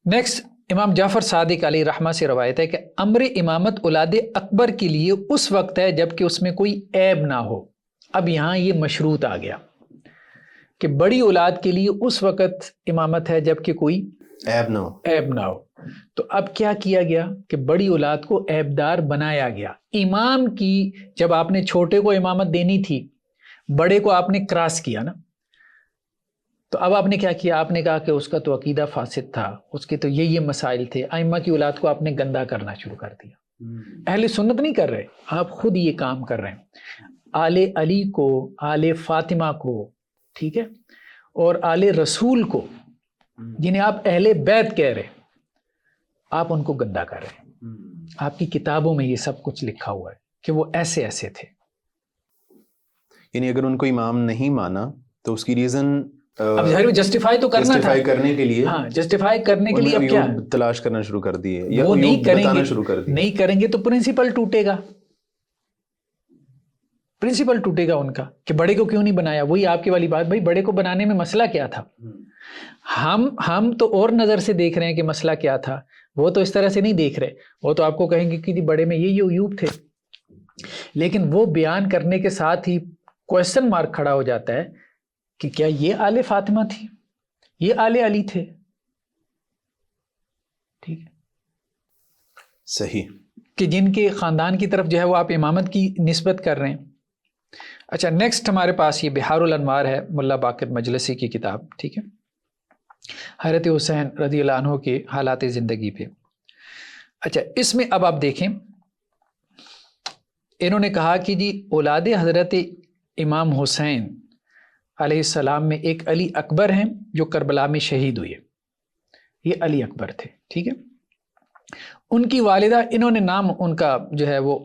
نیکسٹ امام جعفر صادق علیہ رحمہ سے روایت ہے کہ امر امامت اولاد اکبر کے لیے اس وقت ہے جب کہ اس میں کوئی عیب نہ ہو. اب یہاں یہ مشروط آ گیا کہ بڑی اولاد کے لیے اس وقت امامت ہے جب کہ کوئی عیب نہ ہو. تو اب کیا کیا گیا کہ بڑی اولاد کو عیبدار بنایا گیا. امام کی جب آپ نے چھوٹے کو امامت دینی تھی، بڑے کو آپ نے کراس کیا نا، تو اب آپ نے کیا کیا؟ آپ نے کہا کہ اس کا تو عقیدہ فاسد تھا، اس کے تو یہ مسائل تھے. ائمہ کی اولاد کو آپ نے گندا کرنا شروع کر دیا. اہل سنت نہیں کر رہے، آپ خود یہ کام کر رہے ہیں. آل علی کو، آل فاطمہ کو، ٹھیک ہے، اور آل رسول کو، جنہیں آپ اہل بیت کہہ رہے، آپ ان کو گندا کر رہے ہیں. آپ کی کتابوں میں یہ سب کچھ لکھا ہوا ہے کہ وہ ایسے ایسے تھے. یعنی اگر ان کو امام نہیں مانا تو اس کی ریزن اب ظاہر جسٹیفائی تو کرنا تھا، کرنے کے لیے، ہاں جسٹیفائی کرنے کے لیے اب کیا تلاش کرنا شروع کر دیے، یا وہ نہیں کریں بتانا گے، شروع کر دیے. نہیں کریں گے تو پرنسپل ٹوٹے گا. پرنسپل ٹوٹے گا ان کا کہ بڑے کو کیوں نہیں بنایا. وہی آپ کی والی بات، بھائی بڑے کو بنانے میں مسئلہ کیا تھا؟ ہم تو اور نظر سے دیکھ رہے ہیں کہ مسئلہ کیا تھا، وہ تو اس طرح سے نہیں دیکھ رہے. وہ تو آپ کو کہیں گے کہ بڑے میں یہ عیوب تھے، لیکن وہ بیان کرنے کے ساتھ ہی کوشچن مارک کھڑا ہو جاتا ہے کہ کیا یہ آل فاطمہ تھی، یہ آل علی تھے. ٹھیک ہے، صحیح، کہ جن کے خاندان کی طرف جو ہے وہ آپ امامت کی نسبت کر رہے ہیں. اچھا، نیکسٹ ہمارے پاس یہ بحار الانوار ہے، ملا باقر مجلسی کی کتاب. ٹھیک ہے، حضرت حسین رضی اللہ عنہ کے حالات زندگی پہ. اچھا، اس میں اب آپ دیکھیں، انہوں نے کہا کہ جی اولاد حضرت امام حسین علیہ السلام میں ایک علی اکبر ہیں جو کربلا میں شہید ہوئے. یہ علی اکبر تھے. ٹھیک ہے، ان کی والدہ، انہوں نے نام ان کا جو ہے وہ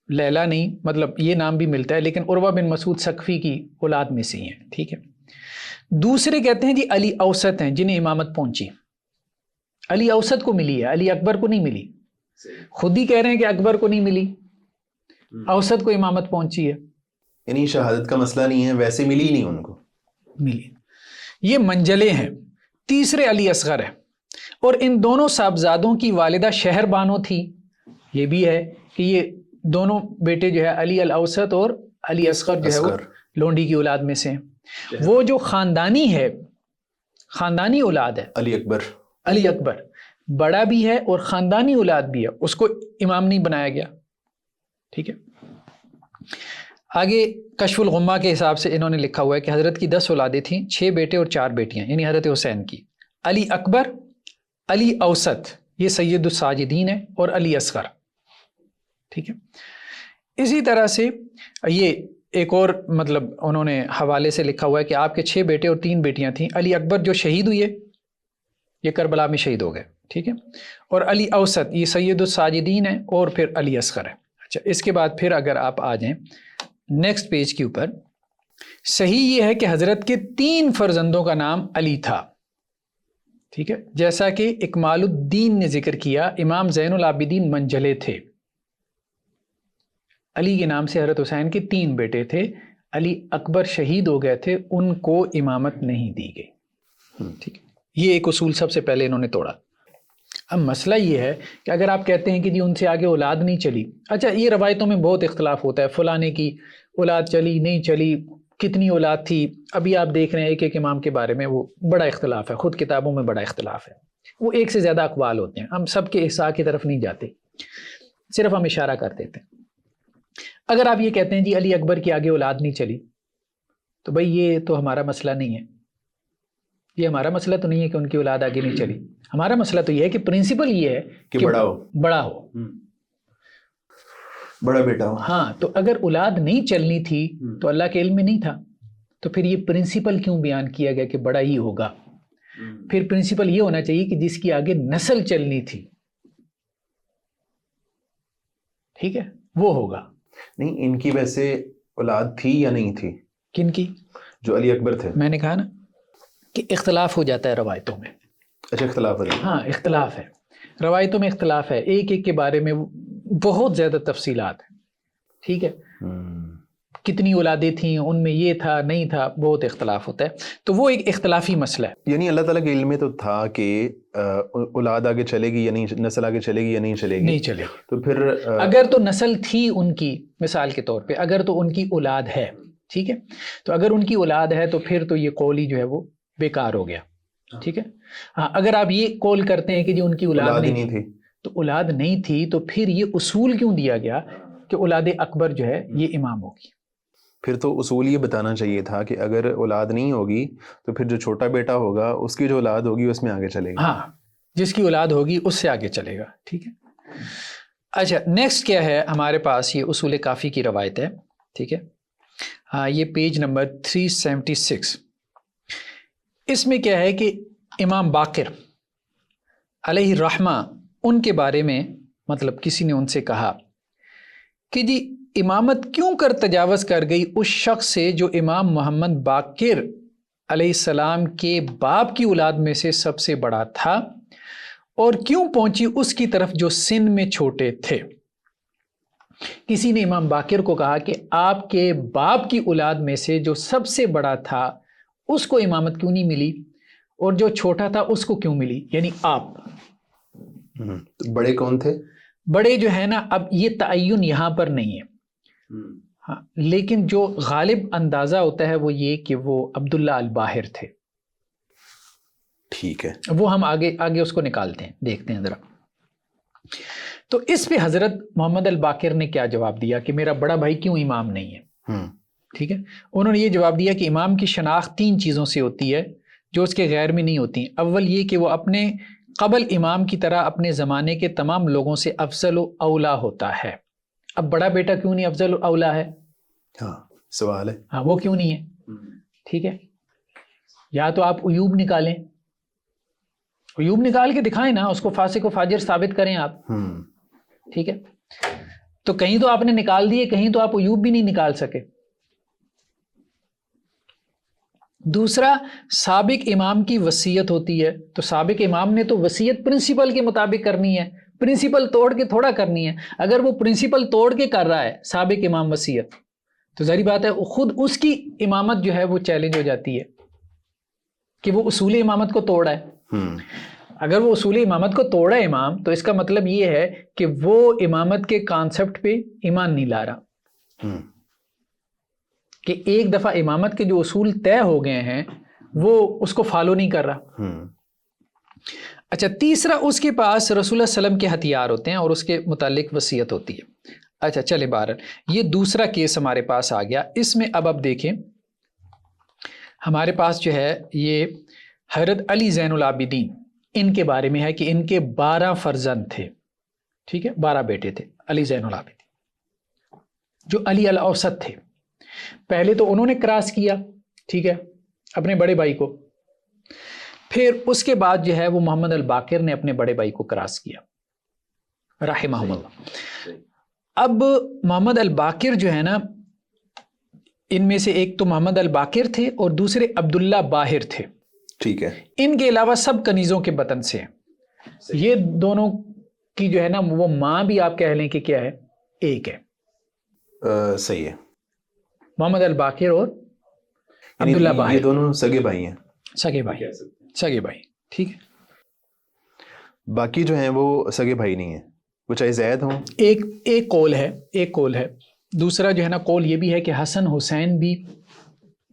لیلا نہیں، مطلب یہ نام بھی ملتا ہے، لیکن عروہ بن مسعود ثقفی کی اولاد میں سے ہی ہیں. ٹھیک ہے، دوسرے کہتے ہیں جی علی اوسط ہیں جنہیں امامت پہنچی. علی اوسط کو ملی ہے، علی اکبر کو نہیں ملی. خود ہی کہہ رہے ہیں کہ اکبر کو نہیں ملی، اوسط کو امامت پہنچی ہے. یعنی شہادت کا مسئلہ نہیں ہے، ویسے ملی نہیں ان کو، ملی. یہ منجلے ہیں. تیسرے علی اصغر ہے، اور ان دونوں صاحبزادوں کی والدہ شہر بانو تھی. یہ بھی ہے کہ یہ دونوں بیٹے جو ہے علی الاوسط اور علی اصغر جو ہے وہ لونڈی کی اولاد میں سے ہیں. وہ جو خاندانی ہے، خاندانی اولاد ہے، علی اکبر بڑا بھی ہے اور خاندانی اولاد بھی ہے، اس کو امام نہیں بنایا گیا. ٹھیک ہے، آگے کشف الغمہ کے حساب سے انہوں نے لکھا ہوا ہے کہ حضرت کی 10 اولادیں تھیں، 6 بیٹے اور 4 بیٹیاں، یعنی حضرت حسین کی. علی اکبر، علی اوسط، یہ سید الساجدین ہے، اور علی اصغر. ٹھیک ہے، اسی طرح سے یہ ایک اور مطلب انہوں نے حوالے سے لکھا ہوا ہے کہ آپ کے 6 بیٹے اور 3 بیٹیاں تھیں. علی اکبر جو شہید ہوئے، یہ کربلا میں شہید ہو گئے. ٹھیک ہے، اور علی اوسط یہ سید الساجدین ہے، اور پھر علی اصغر ہے. اچھا، اس کے بعد پھر اگر آپ آ جائیں نیکسٹ پیج کے اوپر، صحیح یہ ہے کہ حضرت کے 3 فرزندوں کا نام علی تھا. ٹھیک ہے، جیسا کہ اکمال الدین نے ذکر کیا، امام زین العابدین منجلے تھے. علی کے نام سے حضرت حسین کے 3 بیٹے تھے. علی اکبر شہید ہو گئے تھے، ان کو امامت نہیں دی گئی. ٹھیک ہے، یہ ایک اصول سب سے پہلے انہوں نے توڑا. اب مسئلہ یہ ہے کہ اگر آپ کہتے ہیں کہ جی ان سے آگے اولاد نہیں چلی، اچھا یہ روایتوں میں بہت اختلاف ہوتا ہے، فلانے کی اولاد چلی نہیں چلی، کتنی اولاد تھی. ابھی آپ دیکھ رہے ہیں ایک ایک امام کے بارے میں وہ بڑا اختلاف ہے, خود کتابوں میں بڑا اختلاف ہے, وہ ایک سے زیادہ اقوال ہوتے ہیں. ہم سب کے احصاء کی طرف نہیں جاتے, صرف ہم اشارہ کر دیتے ہیں. اگر آپ یہ کہتے ہیں جی علی اکبر کی آگے اولاد نہیں چلی, تو بھائی یہ تو ہمارا مسئلہ نہیں ہے. یہ ہمارا مسئلہ تو نہیں ہے کہ ان کی اولاد آگے نہیں چلی. ہمارا مسئلہ تو یہ ہے کہ پرنسپل یہ ہے کہ بڑا ہو, بڑا بیٹا ہو. ہاں, تو اگر اولاد نہیں چلنی تھی تو اللہ کے علم میں نہیں تھا, تو پھر یہ پرنسپل کیوں بیان کیا گیا کہ بڑا ہی ہوگا؟ پھر پرنسپل یہ ہونا چاہیے کہ جس کی آگے نسل چلنی تھی, ٹھیک ہے, وہ ہوگا. نہیں, ان کی ویسے اولاد تھی یا نہیں تھی؟ کن کی؟ جو علی اکبر تھے. میں نے کہا نا کہ اختلاف ہو جاتا ہے روایتوں میں. اچھا, اختلاف ہے. ہاں اختلاف ہے, روایتوں میں اختلاف ہے, ایک ایک کے بارے میں بہت زیادہ تفصیلات ہیں, ٹھیک ہے. کتنی اولادیں تھیں, ان میں یہ تھا نہیں تھا, بہت اختلاف ہوتا ہے. تو وہ ایک اختلافی مسئلہ ہے. یعنی اللہ تعالیٰ کے علم میں تو تھا کہ اولاد آگے چلے گی یا نہیں, نسل آگے چلے گی یا نہیں چلے گی. نہیں چلے. تو پھر اگر تو نسل تھی ان کی, مثال کے طور پہ اگر تو ان کی اولاد ہے, ٹھیک ہے, تو اگر ان کی اولاد ہے تو پھر تو یہ قول ہی جو ہے وہ بیکار ہو گیا, ٹھیک ہے. ہاں, اگر آپ یہ قول کرتے ہیں کہ جی ان کی اولاد نہیں تھی, تو اولاد نہیں تھی تو پھر یہ اصول کیوں دیا گیا کہ اولاد اکبر جو ہے یہ امام ہوگی؟ پھر تو اصول یہ بتانا چاہیے تھا کہ اگر اولاد نہیں ہوگی تو پھر جو چھوٹا بیٹا ہوگا اس کی جو اولاد ہوگی اس میں آگے چلے گا. ہاں, جس کی اولاد ہوگی اس سے آگے چلے گا, ٹھیک ہے. اچھا, نیکسٹ کیا ہے ہمارے پاس؟ یہ اصول کافی کی روایت ہے, ٹھیک ہے. ہاں, یہ پیج نمبر 376. اس میں کیا ہے کہ امام باقر علیہ الرحمہ, ان کے بارے میں مطلب کسی نے ان سے کہا کہ جی امامت کیوں کر تجاوز کر گئی اس شخص سے جو امام محمد باقر علیہ السلام کے باپ کی اولاد میں سے سب سے بڑا تھا, اور کیوں پہنچی اس کی طرف جو سن میں چھوٹے تھے. کسی نے امام باقر کو کہا کہ آپ کے باپ کی اولاد میں سے جو سب سے بڑا تھا اس کو امامت کیوں نہیں ملی, اور جو چھوٹا تھا اس کو کیوں ملی, یعنی آپ. بڑے کون تھے؟ بڑے جو ہے نا, اب یہ تعین یہاں پر نہیں ہے, ہاں, لیکن جو غالب اندازہ ہوتا ہے وہ یہ کہ وہ عبداللہ الباہر تھے. ٹھیک ہے, وہ ہم آگے اس کو نکالتے ہیں, دیکھتے ہیں ذرا. تو اس پہ حضرت محمد الباقر نے کیا جواب دیا کہ میرا بڑا بھائی کیوں امام نہیں ہے, ٹھیک ہے. انہوں نے یہ جواب دیا کہ امام کی شناخت 3 چیزوں سے ہوتی ہے جو اس کے غیر میں نہیں ہوتی. اول یہ کہ وہ اپنے قبل امام کی طرح اپنے زمانے کے تمام لوگوں سے افضل و اولا ہوتا ہے. اب بڑا بیٹا کیوں نہیں افضل و اولا ہے؟ ہاں, سوال ہے. ہاں, وہ کیوں نہیں ہے, ٹھیک ہے. یا تو آپ عیوب نکالیں, عیوب نکال کے دکھائیں نا, اس کو فاسق و فاجر ثابت کریں آپ, ٹھیک ہے. تو کہیں تو آپ نے نکال دیے, کہیں تو آپ عیوب بھی نہیں نکال سکے. دوسرا, سابق امام کی وصیت ہوتی ہے, تو سابق امام نے تو وصیت پرنسپل کے مطابق کرنی ہے, پرنسپل توڑ کے تھوڑا کرنی ہے. اگر وہ پرنسپل توڑ کے کر رہا ہے سابق امام وصیت, تو ظاہری بات ہے خود اس کی امامت جو ہے وہ چیلنج ہو جاتی ہے کہ وہ اصول امامت کو توڑا ہے. اگر وہ اصول امامت کو توڑا ہے امام, تو اس کا مطلب یہ ہے کہ وہ امامت کے کانسیپٹ پہ ایمان نہیں لا رہا, کہ ایک دفعہ امامت کے جو اصول طے ہو گئے ہیں وہ اس کو فالو نہیں کر رہا. اچھا, تیسرا, اس کے پاس رسول اللہ صلی اللہ علیہ وسلم کے ہتھیار ہوتے ہیں اور اس کے متعلق وصیت ہوتی ہے. اچھا چلے بہرحال, یہ دوسرا کیس ہمارے پاس آ گیا. اس میں اب دیکھیں ہمارے پاس جو ہے یہ حضرت علی زین العابدین, ان کے بارے میں ہے کہ ان کے 12 فرزند تھے, ٹھیک ہے, 12 بیٹے تھے علی زین العابدین, جو علی الاوسط تھے. پہلے تو انہوں نے کراس کیا, ٹھیک ہے, اپنے بڑے بھائی کو. پھر اس کے بعد جو ہے وہ محمد الباقر نے اپنے بڑے بھائی کو کراس کیا رحمہ اللہ. اب محمد الباقر جو ہے نا, ان میں سے ایک تو محمد الباقر تھے اور دوسرے عبداللہ باہر تھے, ٹھیک ہے. ان کے علاوہ سب کنیزوں کے بطن سے ہیں. یہ دونوں کی جو ہے نا وہ ماں بھی آپ کہہ لیں کہ کیا ہے, ایک ہے. صحیح ہے. محمد الباقر اور عبداللہ باہر, یہ دونوں سگے بھائی ہیں. سگے بھائی, ٹھیک ہے. باقی جو ہیں وہ سگے بھائی نہیں ہیں, وہ چاہے زید ہوں. ایک قول ہے. دوسرا جو ہے نا قول یہ بھی ہے کہ حسن حسین بھی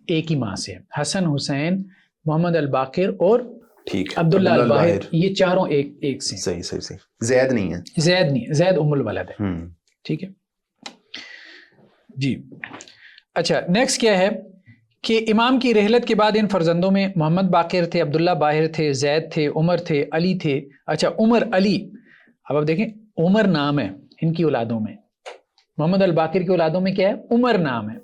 ایک ہی ماں سے، حسن حسین، محمد الباقر اور ٹھیک عبداللہ الباہر، یہ چاروں ایک سے۔ صحیح صحیح صحیح، زید نہیں ہے، زید نہیں، زید ام الولد ہے، ٹھیک ہے جی۔ اچھا نیکسٹ کیا ہے کہ امام کی رحلت کے بعد ان فرزندوں میں محمد باقر تھے، عبداللہ باہر تھے، زید تھے، عمر تھے، علی تھے۔ اچھا عمر علی، اب آپ دیکھیں عمر نام ہے ان کی اولادوں میں، محمد الباقر کی اولادوں میں کیا ہے؟ عمر نام ہے،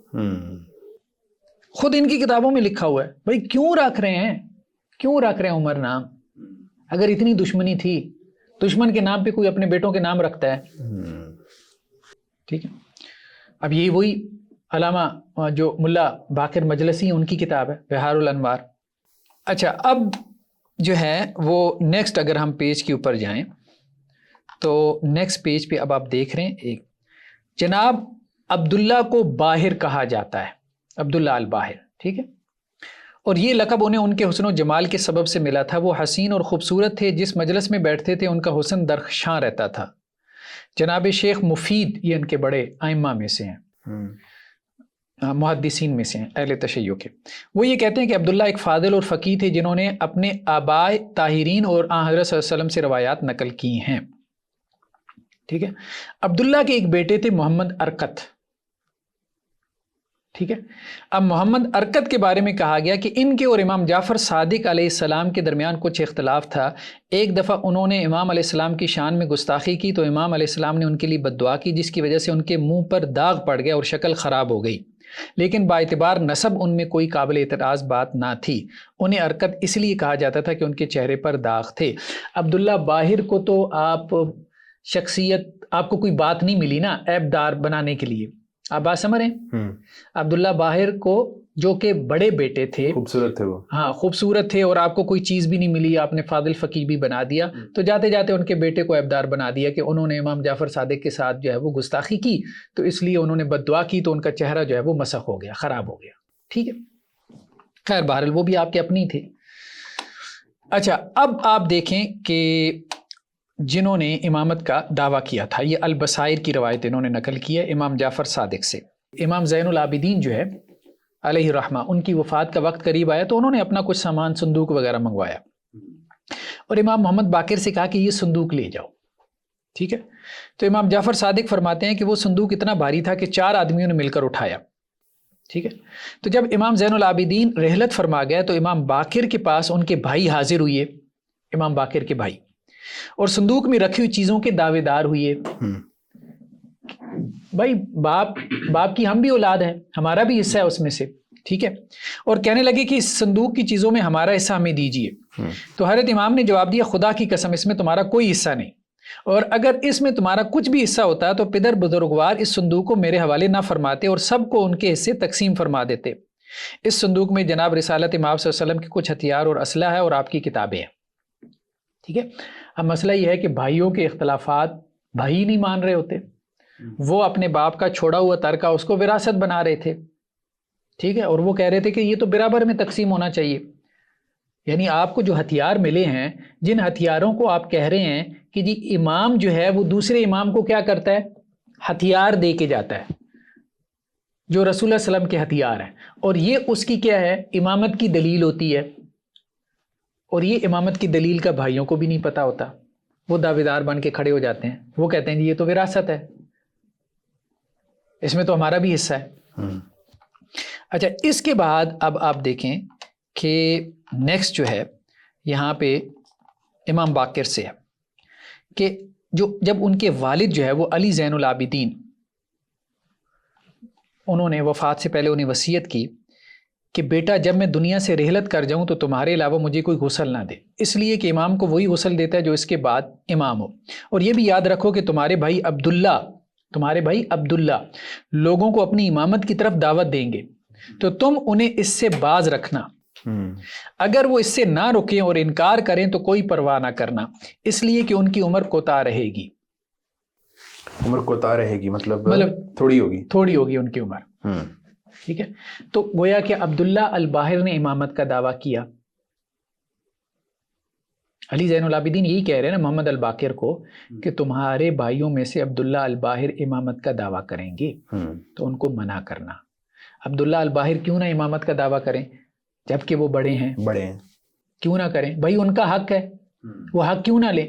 خود ان کی کتابوں میں لکھا ہوا ہے۔ بھائی کیوں رکھ رہے ہیں عمر نام؟ اگر اتنی دشمنی تھی، دشمن کے نام پہ کوئی اپنے بیٹوں کے نام رکھتا ہے؟ ٹھیک ہے، اب یہ وہی علامہ جو ملا باقر مجلسی ان کی کتاب ہے بہار الانوار۔ اچھا اب جو ہے وہ نیکسٹ اگر ہم پیج کے اوپر جائیں تو نیکسٹ پیج پہ اب آپ دیکھ رہے ہیں ایک جناب عبداللہ کو باہر کہا جاتا ہے، عبداللہ الباہر، ٹھیک ہے، اور یہ لقب انہیں ان کے حسن و جمال کے سبب سے ملا تھا۔ وہ حسین اور خوبصورت تھے، جس مجلس میں بیٹھتے تھے ان کا حسن درخشاں رہتا تھا۔ جناب شیخ مفید یہ ان کے بڑے ائمہ میں سے ہیں، محدثین میں سے ہیں، اہل تشیع کے۔ وہ یہ کہتے ہیں کہ عبداللہ ایک فاضل اور فقیہ تھے جنہوں نے اپنے آبائے طاہرین اور آن حضرت صلی اللہ علیہ وسلم سے روایات نقل کی ہیں، ٹھیک ہے۔ عبداللہ کے ایک بیٹے تھے محمد ارکت، ٹھیک ہے۔ اب محمد ارکت کے بارے میں کہا گیا کہ ان کے اور امام جعفر صادق علیہ السلام کے درمیان کچھ اختلاف تھا۔ ایک دفعہ انہوں نے امام علیہ السلام کی شان میں گستاخی کی تو امام علیہ السلام نے ان کے لیے بد دعا کی، جس کی وجہ سے ان کے منہ پر داغ پڑ گیا اور شکل خراب ہو گئی، لیکن باعتبار نسب ان میں کوئی قابل اعتراض بات نہ تھی۔ انہیں ارکت اس لیے کہا جاتا تھا کہ ان کے چہرے پر داغ تھے۔ عبداللہ باہر کو تو آپ شخصیت، آپ کو کوئی بات نہیں ملی نا عیب دار بنانے کے لیے، آپ بات سمجھ رہے ہیں؟ عبداللہ باہر کو جو کہ بڑے بیٹے تھے، خوبصورت تھے وہ، ہاں خوبصورت تھے، اور آپ کو کوئی چیز بھی نہیں ملی، آپ نے فاضل فقیہ بھی بنا دیا، تو جاتے جاتے ان کے بیٹے کو عیبدار بنا دیا کہ انہوں نے امام جعفر صادق کے ساتھ جو ہے وہ گستاخی کی، تو اس لیے انہوں نے بد دعا کی تو ان کا چہرہ جو ہے وہ مسخ ہو گیا، خراب ہو گیا، ٹھیک ہے۔ خیر بہرحال وہ بھی آپ کے اپنی تھے۔ اچھا اب آپ دیکھیں کہ جنہوں نے امامت کا دعویٰ کیا تھا، یہ البصائر کی روایت انہوں نے نقل کی ہے امام جعفر صادق سے۔ امام زین العابدین جو ہے علیہ الرحمہ، ان کی وفات کا وقت قریب آیا تو انہوں نے اپنا کچھ سامان صندوق وغیرہ منگوایا اور امام محمد باقر سے کہا کہ یہ صندوق لے جاؤ، ٹھیک ہے۔ تو امام جعفر صادق فرماتے ہیں کہ وہ صندوق اتنا بھاری تھا کہ 4 آدمیوں نے مل کر اٹھایا، ٹھیک ہے۔ تو جب امام زین العابدین رحلت فرما گیا تو امام باقر کے پاس ان کے بھائی حاضر ہوئے، امام باقر کے بھائی، اور صندوق میں رکھی ہوئی چیزوں کے دعوے دار ہوئے۔ بھائی باپ کی ہم بھی اولاد ہیں، ہمارا بھی حصہ ہے اس میں سے، ٹھیک ہے، اور کہنے لگے کہ اس صندوق کی چیزوں میں ہمارا حصہ ہمیں دیجیے۔ تو حضرت امام نے جواب دیا خدا کی قسم اس میں تمہارا کوئی حصہ نہیں، اور اگر اس میں تمہارا کچھ بھی حصہ ہوتا تو پدر بزرگوار اس صندوق کو میرے حوالے نہ فرماتے اور سب کو ان کے حصے تقسیم فرما دیتے۔ اس صندوق میں جناب رسالت امام صلی اللہ علیہ وسلم کے کچھ ہتھیار اور اسلحہ ہے اور آپ کی کتابیں ہیں، ٹھیک ہے۔ اب مسئلہ یہ ہے کہ بھائیوں کے اختلافات بھائی نہیں مان رہے ہوتے، وہ اپنے باپ کا چھوڑا ہوا ترکہ اس کو وراثت بنا رہے تھے، ٹھیک ہے، اور وہ کہہ رہے تھے کہ یہ تو برابر میں تقسیم ہونا چاہیے۔ یعنی آپ کو جو ہتھیار ملے ہیں، جن ہتھیاروں کو آپ کہہ رہے ہیں کہ جی امام جو ہے وہ دوسرے امام کو کیا کرتا ہے، ہتھیار دے کے جاتا ہے، جو رسول اللہ صلی اللہ علیہ وسلم کے ہتھیار ہیں، اور یہ اس کی کیا ہے، امامت کی دلیل ہوتی ہے، اور یہ امامت کی دلیل کا بھائیوں کو بھی نہیں پتا ہوتا، وہ دعوے دار بن کے کھڑے ہو جاتے ہیں، وہ کہتے ہیں جی یہ تو وراثت ہے، اس میں تو ہمارا بھی حصہ ہے۔ اچھا اس کے بعد اب آپ دیکھیں کہ نیکسٹ جو ہے یہاں پہ امام باقر سے ہے کہ جب ان کے والد جو ہے وہ علی زین العابدین، انہوں نے وفات سے پہلے انہیں وصیت کی کہ بیٹا جب میں دنیا سے رحلت کر جاؤں تو تمہارے علاوہ مجھے کوئی غسل نہ دے، اس لیے کہ امام کو وہی غسل دیتا ہے جو اس کے بعد امام ہو، اور یہ بھی یاد رکھو کہ تمہارے بھائی عبداللہ لوگوں کو اپنی امامت کی طرف دعوت دیں گے تو تم انہیں اس سے باز رکھنا، اگر وہ اس سے نہ رکیں اور انکار کریں تو کوئی پرواہ نہ کرنا، اس لیے کہ ان کی عمر کوتا رہے گی۔ عمر کوتا رہے گی مطلب تھوڑی ہوگی ان کی عمر، ٹھیک ہے۔ تو گویا کہ عبداللہ الباہر نے امامت کا دعویٰ کیا، علی زین العابدین یہی کہہ رہے ہیں نا محمد الباقر کو کہ تمہارے بھائیوں میں سے عبداللہ الباہر امامت کا دعویٰ کریں گے تو ان کو منع کرنا۔ عبداللہ الباہر کیوں نہ امامت کا دعویٰ کریں جبکہ وہ بڑے ہیں؟ کیوں نہ کریں بھائی، ان کا حق ہے، وہ حق کیوں نہ لیں؟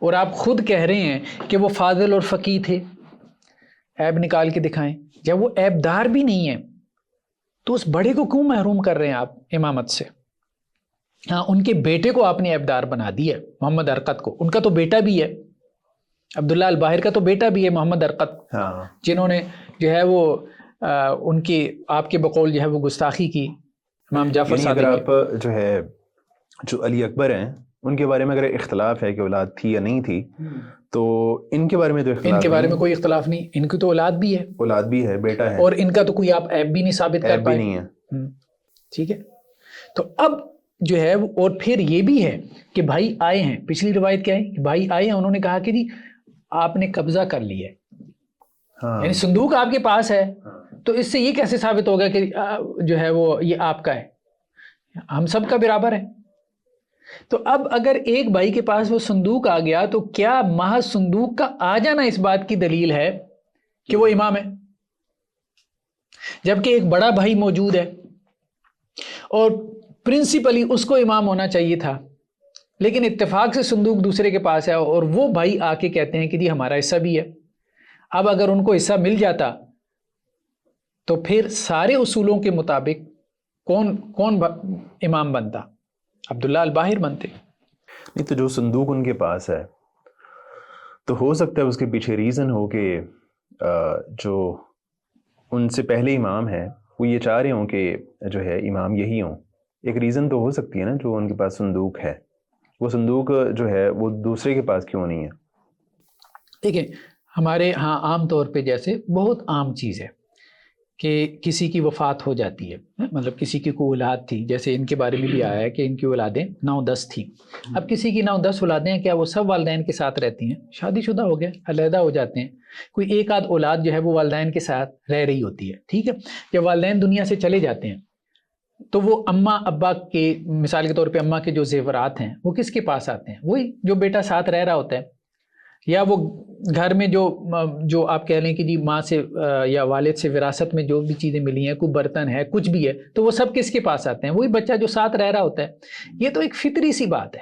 اور آپ خود کہہ رہے ہیں کہ وہ فاضل اور فقیہ تھے، عیب نکال کے دکھائیں۔ جب وہ عیب دار بھی نہیں ہے تو اس بڑے کو کیوں محروم کر رہے ہیں آپ امامت سے؟ ہاں، ان کے بیٹے کو آپ نے عیب دار بنا دیا، محمد ارقط کو، ان کا تو بیٹا بھی ہے، عبداللہ الباہر کا تو بیٹا بھی ہے محمد ارقط، جنہوں نے جو ہے وہ ان کی آپ کے بقول جو ہے وہ گستاخی کی امام جعفر صادق۔ اگر آپ جو ہے جو علی اکبر ہیں ان کے بارے میں اگر اختلاف ہے کہ اولاد تھی یا نہیں تھی، تو ان کے بارے میں تو اختلاف، ان کے بارے میں کوئی اختلاف نہیں، ان کی تو اولاد بھی ہے، بیٹا ہے، اور ان کا تو کوئی آپ عیب بھی نہیں ثابت کر پائے، نہیں ہے، ٹھیک ہے۔ تو اب جو ہے اور پھر یہ بھی ہے کہ بھائی آئے ہیں، پچھلی روایت کیا ہے کہ بھائی آئے ہیں، انہوں نے کہا کہ جی آپ نے قبضہ کر لیا ہے، یعنی صندوق آپ کے پاس ہے، تو اس سے یہ کیسے ثابت ہوگا کہ جو ہے وہ یہ آپ کا ہے؟ ہم سب کا برابر ہے۔ تو اب اگر ایک بھائی کے پاس وہ صندوق آ گیا تو کیا محض صندوق کا آ جانا اس بات کی دلیل ہے کہ وہ امام ہے؟ جبکہ ایک بڑا بھائی موجود ہے اور پرنسپلی اس کو امام ہونا چاہیے تھا، لیکن اتفاق سے صندوق دوسرے کے پاس ہے اور وہ بھائی آ کے کہتے ہیں کہ جی ہمارا حصہ بھی ہے۔ اب اگر ان کو حصہ مل جاتا تو پھر سارے اصولوں کے مطابق کون امام بنتا؟ عبداللہ الباہر بنتے۔ نہیں تو جو صندوق ان کے پاس ہے تو ہو سکتا ہے اس کے پیچھے ریزن ہو کہ جو ان سے پہلے امام ہے وہ یہ چاہ رہے ہوں کہ جو ہے امام یہی ہوں۔ ایک ریزن تو ہو سکتی ہے نا، جو ان کے پاس صندوق ہے، وہ صندوق جو ہے وہ دوسرے کے پاس کیوں نہیں ہے؟ دیکھیں ہمارے ہاں عام طور پہ جیسے بہت عام چیز ہے کہ کسی کی وفات ہو جاتی ہے، مطلب کسی کی کوئی اولاد تھی، جیسے ان کے بارے میں بھی آیا ہے کہ ان کی اولادیں 9-10 تھیں۔ اب کسی کی 9-10 اولادیں ہیں، کیا وہ سب والدین کے ساتھ رہتی ہیں؟ شادی شدہ ہو گئے، علیحدہ ہو جاتے ہیں، کوئی ایک آدھ اولاد جو ہے وہ والدین کے ساتھ رہ رہی ہوتی ہے، ٹھیک ہے۔ جب والدین دنیا سے چلے جاتے ہیں تو وہ اماں ابا کے، مثال کے طور پہ اماں کے جو زیورات ہیں وہ کس کے پاس آتے ہیں؟ وہی جو بیٹا ساتھ رہ رہا ہوتا ہے، یا وہ گھر میں جو آپ کہہ لیں کہ جی ماں سے یا والد سے وراثت میں جو بھی چیزیں ملی ہیں، کوئی برتن ہے، کچھ بھی ہے، تو وہ سب کس کے پاس آتے ہیں؟ وہی بچہ جو ساتھ رہ رہا ہوتا ہے۔ یہ تو ایک فطری سی بات ہے،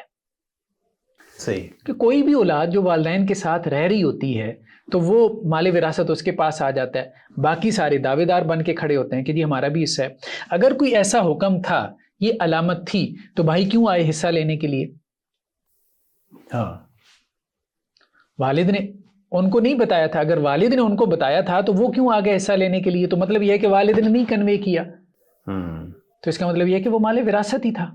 صحیح، کہ کوئی بھی اولاد جو والدین کے ساتھ رہ رہی ہوتی ہے تو وہ مال وراثت اس کے پاس آ جاتا ہے، باقی سارے دعوے دار بن کے کھڑے ہوتے ہیں کہ جی ہمارا بھی حصہ ہے۔ اگر کوئی ایسا حکم تھا، یہ علامت تھی، تو بھائی کیوں آئے حصہ لینے کے لیے؟ ہاں، والد نے ان کو نہیں بتایا تھا، اگر والد نے ان کو بتایا تھا تو وہ کیوں آگے حصہ لینے کے لیے؟ تو مطلب یہ ہے کہ والد نے نہیں کنوے کیا، تو اس کا مطلب یہ ہے کہ وہ مال وراثت ہی تھا۔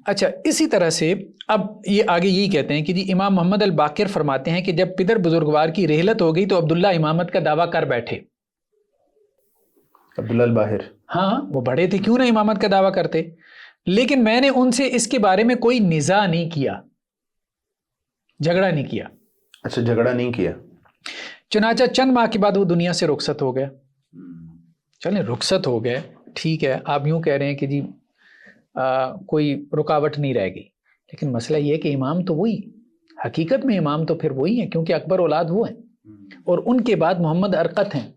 اچھا، اسی طرح سے اب یہ آگے یہی کہتے ہیں کہ جی امام محمد الباقر فرماتے ہیں کہ جب پدر بزرگوار کی رحلت ہو گئی تو عبداللہ امامت کا دعویٰ کر بیٹھے۔ عبداللہ الباہر، ہاں وہ بڑے تھے، کیوں نہ امامت کا دعویٰ کرتے، لیکن میں نے ان سے اس کے بارے میں کوئی نزاع نہیں کیا، جھگڑا نہیں کیا۔ اچھا، جھگڑا نہیں کیا۔ چنانچہ چند ماہ کے بعد وہ دنیا سے رخصت ہو گیا۔ چلیں رخصت ہو گئے، ٹھیک ہے، آپ یوں کہہ رہے ہیں کہ جی کوئی رکاوٹ نہیں رہ گئی، لیکن مسئلہ یہ ہے کہ امام تو وہی، حقیقت میں امام تو پھر وہی ہیں، کیونکہ اکبر اولاد وہ ہیں اور ان کے بعد محمد ارقط ہیں۔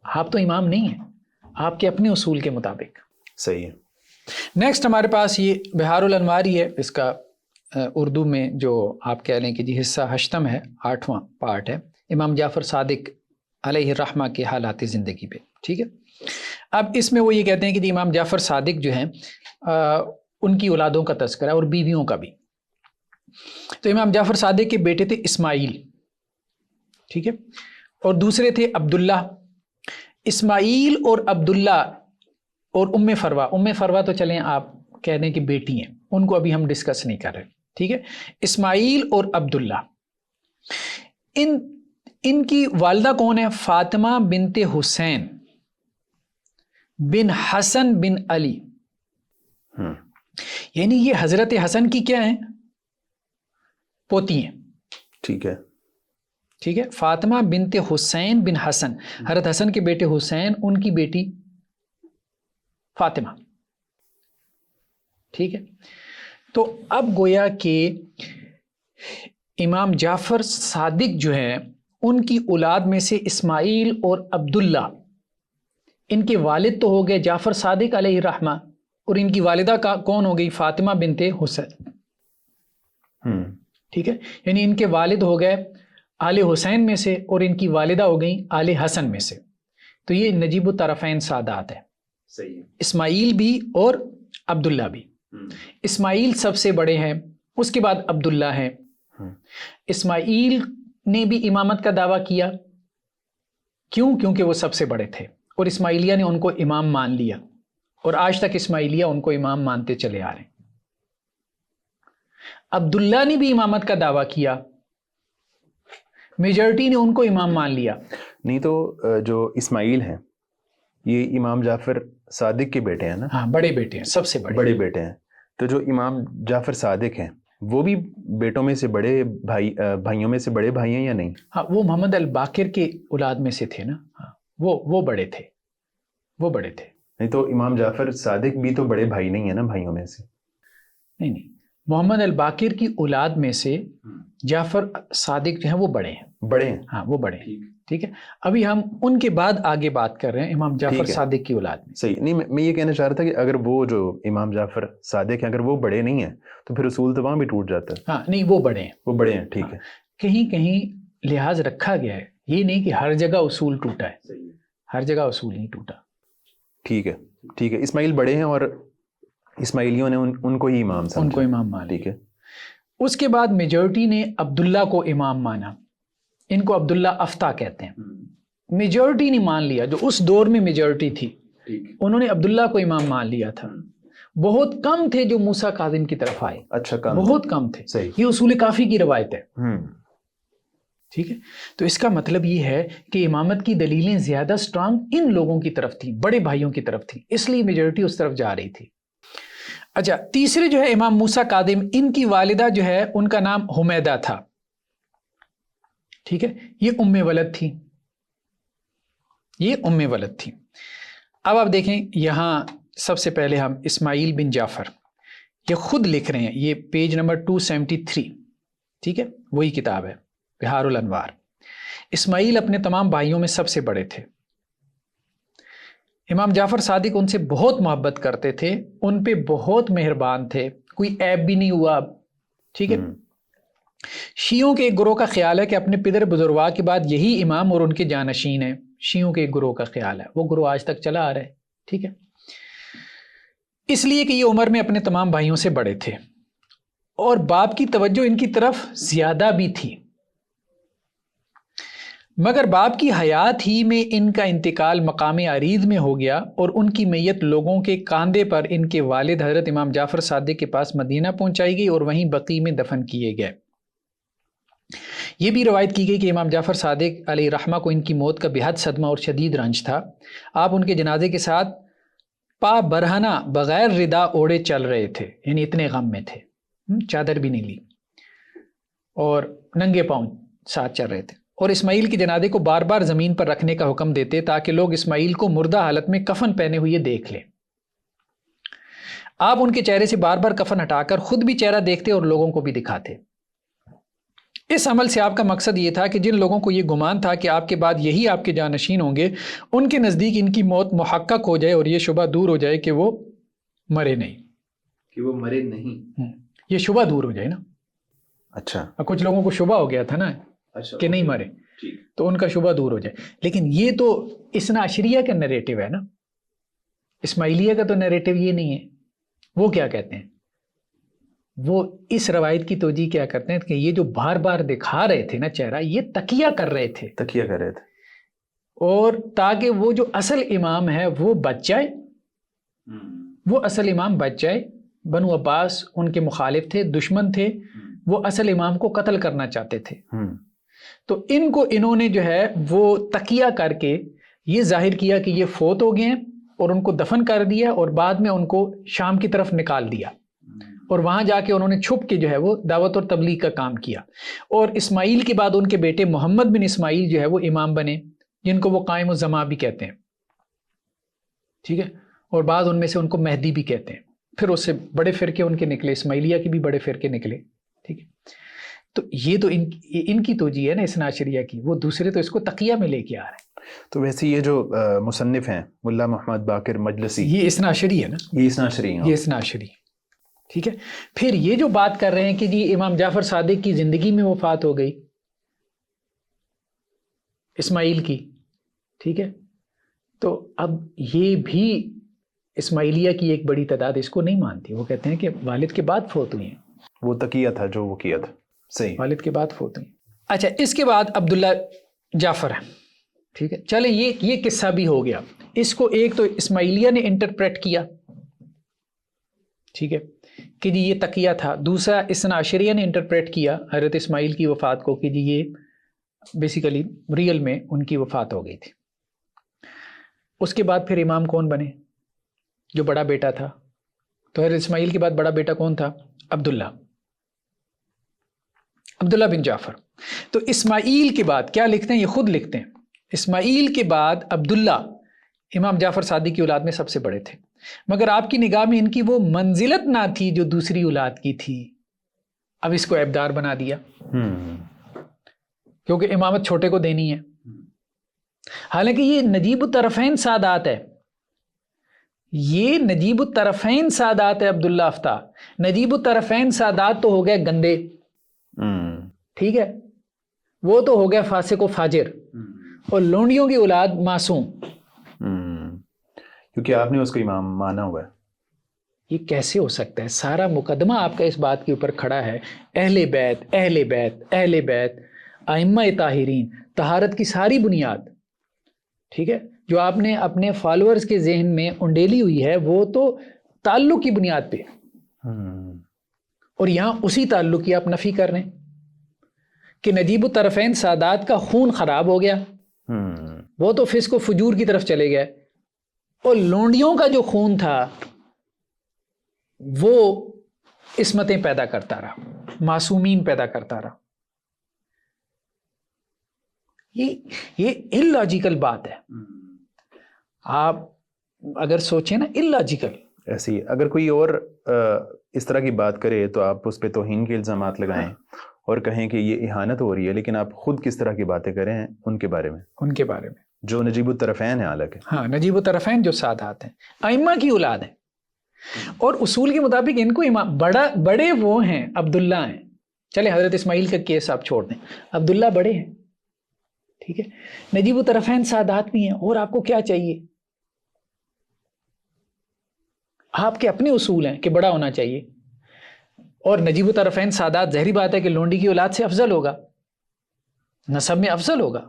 آپ تو امام نہیں ہیں، آپ کے اپنے اصول کے مطابق۔ صحیح ہے۔ نیکسٹ ہمارے پاس یہ بہار الانوار ہی ہے، اس کا اردو میں جو آپ کہہ لیں کہ جی حصہ ہشتم ہے، 8واں پارٹ ہے، امام جعفر صادق علیہ الرحمہ کے حالات زندگی پہ، ٹھیک ہے۔ اب اس میں وہ یہ کہتے ہیں کہ جی امام جعفر صادق جو ہیں ان کی اولادوں کا تذکرہ اور بیویوں کا بھی۔ تو امام جعفر صادق کے بیٹے تھے اسماعیل، ٹھیک ہے، اور دوسرے تھے عبداللہ۔ اسماعیل اور عبداللہ اور ام فروہ تو چلیں آپ کہہ دیں کہ بیٹی ہیں، ان کو ابھی ہم ڈسکس نہیں کر رہے، ٹھیک ہے۔ اسماعیل اور عبداللہ، ان کی والدہ کون ہے؟ فاطمہ بنت حسین بن حسن بن علی، یعنی یہ حضرت حسن کی کیا ہیں؟ پوتی ہیں، ٹھیک ہے، ٹھیک ہے۔ فاطمہ بنت حسین بن حسن، حضرت حسن کے بیٹے حسین، ان کی بیٹی فاطمہ، ٹھیک ہے۔ تو اب گویا کہ امام جعفر صادق جو ہے ان کی اولاد میں سے اسماعیل اور عبداللہ، ان کے والد تو ہو گئے جعفر صادق علیہ الرحمہ، اور ان کی والدہ کا کون ہو گئی؟ فاطمہ بنت حسین۔ ٹھیک ہے، یعنی ان کے والد ہو گئے آل حسین میں سے اور ان کی والدہ ہو گئی آل حسن میں سے۔ تو یہ نجیب الطرفین سادات ہے، صحیح، اسماعیل بھی اور عبداللہ بھی۔ اسماعیل سب سے بڑے ہیں، اس کے بعد عبداللہ ہیں۔ اسماعیل نے بھی امامت کا دعویٰ کیا، کیوں؟ کیونکہ وہ سب سے بڑے تھے اور اسماعیلیہ نے ان کو امام مان لیا، اور آج تک اسماعیلیہ ان کو امام مانتے چلے آ رہے ہیں۔ عبداللہ نے بھی امامت کا دعویٰ کیا، میجورٹی نے ان کو امام مان لیا۔ نہیں تو جو اسماعیل ہیں یہ امام جعفر صادق کے بیٹے ہیں نا؟ ہاں، بڑے بیٹے ہیں، سب سے بڑے بیٹے ہیں۔ تو جو امام جعفر صادق ہیں وہ بھی بیٹوں میں سے بڑے بھائی، بھائیوں میں سے بڑے بھائی ہیں یا نہیں؟ ہاں، وہ محمد الباقر کے اولاد میں سے تھے نا، ہاں، وہ بڑے تھے، وہ بڑے تھے۔ نہیں تو امام جعفر صادق بھی تو بڑے بھائی نہیں ہیں نا بھائیوں میں سے؟ نہیں، محمد الباقر کی اولاد میں سے جعفر صادق جو ہیں وہ بڑے ہیں، ہاں وہ بڑے ہیں۔ ٹھیک ہے، ابھی ہم ان کے بعد آگے بات کر رہے ہیں امام جعفر صادق کی اولاد میں۔ صحیح، نہیں میں یہ کہنا چاہ رہا تھا کہ اگر وہ جو امام جعفر صادق ہیں اگر وہ بڑے نہیں ہیں تو پھر اصول تو وہاں بھی ٹوٹ جاتا ہے۔ ہاں نہیں، وہ بڑے ہیں، وہ بڑے ہیں، ٹھیک ہے۔ کہیں کہیں لحاظ رکھا گیا ہے، یہ نہیں کہ ہر جگہ اصول ٹوٹا ہے، ہر جگہ اصول نہیں ٹوٹا۔ ٹھیک ہے، ٹھیک ہے، اسماعیل بڑے ہیں اور اسماعیلیوں نے ان کو ہی امام سمجھا، ان کو امام مان، ٹھیک ہے۔ اس کے بعد میجورٹی نے عبداللہ کو امام مانا، ان کو عبداللہ افتہ کہتے ہیں۔ میجورٹی نے مان لیا، جو اس دور میں میجورٹی تھی انہوں نے عبداللہ کو امام مان لیا تھا۔ بہت کم تھے جو موسیٰ کاظم کی طرف آئے، اچھا، کم، بہت کم تھے۔ صحیح، یہ اصول کافی کی روایت ہے، ٹھیک ہے۔ تو اس کا مطلب یہ ہے کہ امامت کی دلیلیں زیادہ سٹرانگ ان لوگوں کی طرف تھیں، بڑے بھائیوں کی طرف تھیں، اس لیے میجورٹی اس طرف جا رہی تھی۔ اچھا، تیسرے جو ہے امام موسیٰ کاظم، ان کی والدہ جو ہے ان کا نام حمیدہ تھا، ٹھیک ہے، یہ ام ولد تھی، یہ ام ولد تھی۔ اب آپ دیکھیں یہاں سب سے پہلے ہم اسماعیل بن جعفر، یہ خود لکھ رہے ہیں، یہ پیج نمبر 273، ٹھیک ہے، وہی کتاب ہے بہار الانوار۔ اسماعیل اپنے تمام بھائیوں میں سب سے بڑے تھے، امام جعفر صادق ان سے بہت محبت کرتے تھے، ان پہ بہت مہربان تھے، کوئی عیب بھی نہیں ہوا، ٹھیک ہے۔ شیعوں کے ایک گروہ کا خیال ہے کہ اپنے پدر بزرگواہ کے بعد یہی امام اور ان کے جانشین ہیں، شیعوں کے ایک گروہ کا خیال ہے، وہ گروہ آج تک چلا آ رہا ہے، ٹھیک ہے، اس لیے کہ یہ عمر میں اپنے تمام بھائیوں سے بڑے تھے اور باپ کی توجہ ان کی طرف زیادہ بھی تھی، مگر باپ کی حیات ہی میں ان کا انتقال مقام عریض میں ہو گیا اور ان کی میت لوگوں کے کاندھے پر ان کے والد حضرت امام جعفر صادق کے پاس مدینہ پہنچائی گئی اور وہیں بقیع میں دفن کیے گئے۔ یہ بھی روایت کی گئی کہ امام جعفر صادق علیہ رحمہ کو ان کی موت کا بے حد صدمہ اور شدید رنج تھا۔ آپ ان کے جنازے کے ساتھ پا برہنہ بغیر ردا اوڑے چل رہے تھے، یعنی اتنے غم میں تھے، چادر بھی نہیں لی اور ننگے پاؤں ساتھ چل رہے تھے، اور اسماعیل کے جنازے کو بار بار زمین پر رکھنے کا حکم دیتے تاکہ لوگ اسماعیل کو مردہ حالت میں کفن پہنے ہوئے دیکھ لیں۔ آپ ان کے چہرے سے بار بار کفن ہٹا کر خود بھی چہرہ دیکھتے اور لوگوں کو بھی دکھاتے۔ اس عمل سے آپ کا مقصد یہ تھا کہ جن لوگوں کو یہ گمان تھا کہ آپ کے بعد یہی آپ کے جانشین ہوں گے، ان کے نزدیک ان کی موت محقق ہو جائے اور یہ شبہ دور ہو جائے کہ وہ مرے نہیں، یہ شبہ دور ہو جائے نا۔ اچھا، کچھ لوگوں کو شبہ ہو گیا تھا نا کہ نہیں مرے، تو ان کا شبہ دور ہو جائے۔ لیکن یہ تو اثنا عشریہ کا نریٹو ہے نا، اسماعیلیہ کا تو نریٹو یہ نہیں ہے۔ وہ کیا کہتے ہیں، وہ اس روایت کی توجیہ کیا کرتے ہیں کہ یہ جو بار بار دکھا رہے تھے نا چہرہ، یہ تکیہ کر رہے تھے، اور تاکہ وہ جو اصل امام ہے وہ بچ جائے، وہ اصل امام بچ جائے۔ بنو عباس ان کے مخالف تھے، دشمن تھے، وہ اصل امام کو قتل کرنا چاہتے تھے، تو ان کو انہوں نے جو ہے وہ تکیہ کر کے یہ ظاہر کیا کہ یہ فوت ہو گئے ہیں اور ان کو دفن کر دیا، اور بعد میں ان کو شام کی طرف نکال دیا اور وہاں جا کے انہوں نے چھپ کے جو ہے وہ دعوت اور تبلیغ کا کام کیا۔ اور اسماعیل کے بعد ان کے بیٹے محمد بن اسماعیل جو ہے وہ امام بنے، جن کو وہ قائم الزمان بھی کہتے ہیں، ٹھیک ہے، اور بعض ان میں سے ان کو مہدی بھی کہتے ہیں۔ پھر اس سے بڑے فرقے ان کے نکلے، اسماعیلیہ کے بھی بڑے فرقے نکلے، ٹھیک ہے۔ تو یہ تو ان کی توجیہ ہے نا اثنا عشریہ کی، وہ دوسرے تو اس کو تقیہ میں لے کے آ رہے ہیں. تو ویسے یہ جو مصنف ہیں ملا محمد باقر مجلسی، یہ اثنا عشری ہے نا، یہ اثنا عشری ہیں. یہ اثنا عشری. ٹھیک ہے. پھر یہ جو بات کر رہے ہیں کہ جی امام جعفر صادق کی زندگی میں وفات ہو گئی اسماعیل کی، ٹھیک ہے، تو اب یہ بھی اسماعیلیہ کی ایک بڑی تعداد اس کو نہیں مانتی. وہ کہتے ہیں کہ والد کے بعد فوت ہوئی ہیں. وہ تقیہ تھا جو وہ کیا تھا. صحیح. والد کے بعد فوت ہوئی. اچھا، اس کے بعد عبداللہ جعفر ہے. ٹھیک ہے، چلیں یہ قصہ بھی ہو گیا. اس کو ایک تو اسماعیلیہ نے انٹرپریٹ کیا، ٹھیک ہے، کہ جی یہ تقیہ تھا. دوسرا اثنا عشریہ نے انٹرپریٹ کیا حضرت اسماعیل کی وفات کو کہ جی یہ بیسیکلی ریئل میں ان کی وفات ہو گئی تھی. اس کے بعد پھر امام کون بنے؟ جو بڑا بیٹا تھا. تو حضرت اسماعیل کے بعد بڑا بیٹا کون تھا؟ عبداللہ بن جعفر. تو اسماعیل کے بعد کیا لکھتے ہیں، یہ خود لکھتے ہیں، اسماعیل کے بعد عبداللہ امام جعفر صادق کی اولاد میں سب سے بڑے تھے، مگر آپ کی نگاہ میں ان کی وہ منزلت نہ تھی جو دوسری اولاد کی تھی. اب اس کو عیبدار بنا دیا کیونکہ امامت چھوٹے کو دینی ہے. حالانکہ یہ نجیب الطرفین سادات ہے، یہ نجیب الطرفین سادات ہے. عبداللہ افتح نجیب الطرفین سادات تو ہو گئے گندے، ٹھیک ہے، وہ تو ہو گیا فاسق و فاجر، اور لونڈیوں کی اولاد معصوم. کیونکہ آپ نے اس کو امام مانا ہوا ہے. یہ کیسے ہو سکتا ہے؟ سارا مقدمہ آپ کا اس بات کے اوپر کھڑا ہے، اہل بیت اہل بیت اہل بیت، ائمہ طاہرین، طہارت کی ساری بنیاد، ٹھیک ہے، جو آپ نے اپنے فالوورز کے ذہن میں انڈیلی ہوئی ہے وہ تو تعلق کی بنیاد پہ، اور یہاں اسی تعلق کی آپ نفی کر رہے ہیں کہ نجیب الطرفین سادات کا خون خراب ہو گیا، وہ تو فسق و فجور کی طرف چلے گئے، اور لونڈیوں کا جو خون تھا وہ عصمتیں پیدا کرتا رہا، معصومین پیدا کرتا رہا. یہ اللاجیکل بات ہے. آپ اگر سوچیں نا، اللاجیکل. ایسی اگر کوئی اور اس طرح کی بات کرے تو آپ اس پہ توہین کے الزامات لگائیں اور کہیں کہ یہ اہانت ہو رہی ہے، لیکن آپ خود کس طرح کی باتیں کریں ان کے بارے میں جو نجیب الطرفین ہیں. حالانکہ ہاں، نجیب الطرفین جو سادات ہیں ائمہ کی اولاد ہیں، اور اصول کے مطابق ان کو امام بڑے وہ ہیں، عبداللہ ہیں. چلے حضرت اسماعیل کا کیس آپ چھوڑ دیں، عبداللہ بڑے ہیں، ٹھیک ہے، نجیب الطرفین سادات بھی ہیں. اور آپ کو کیا چاہیے؟ آپ کے اپنے اصول ہیں کہ بڑا ہونا چاہیے، اور نجیب الطرفین سادات ظاہری بات ہے کہ لونڈی کی اولاد سے افضل ہوگا، نسب میں افضل ہوگا،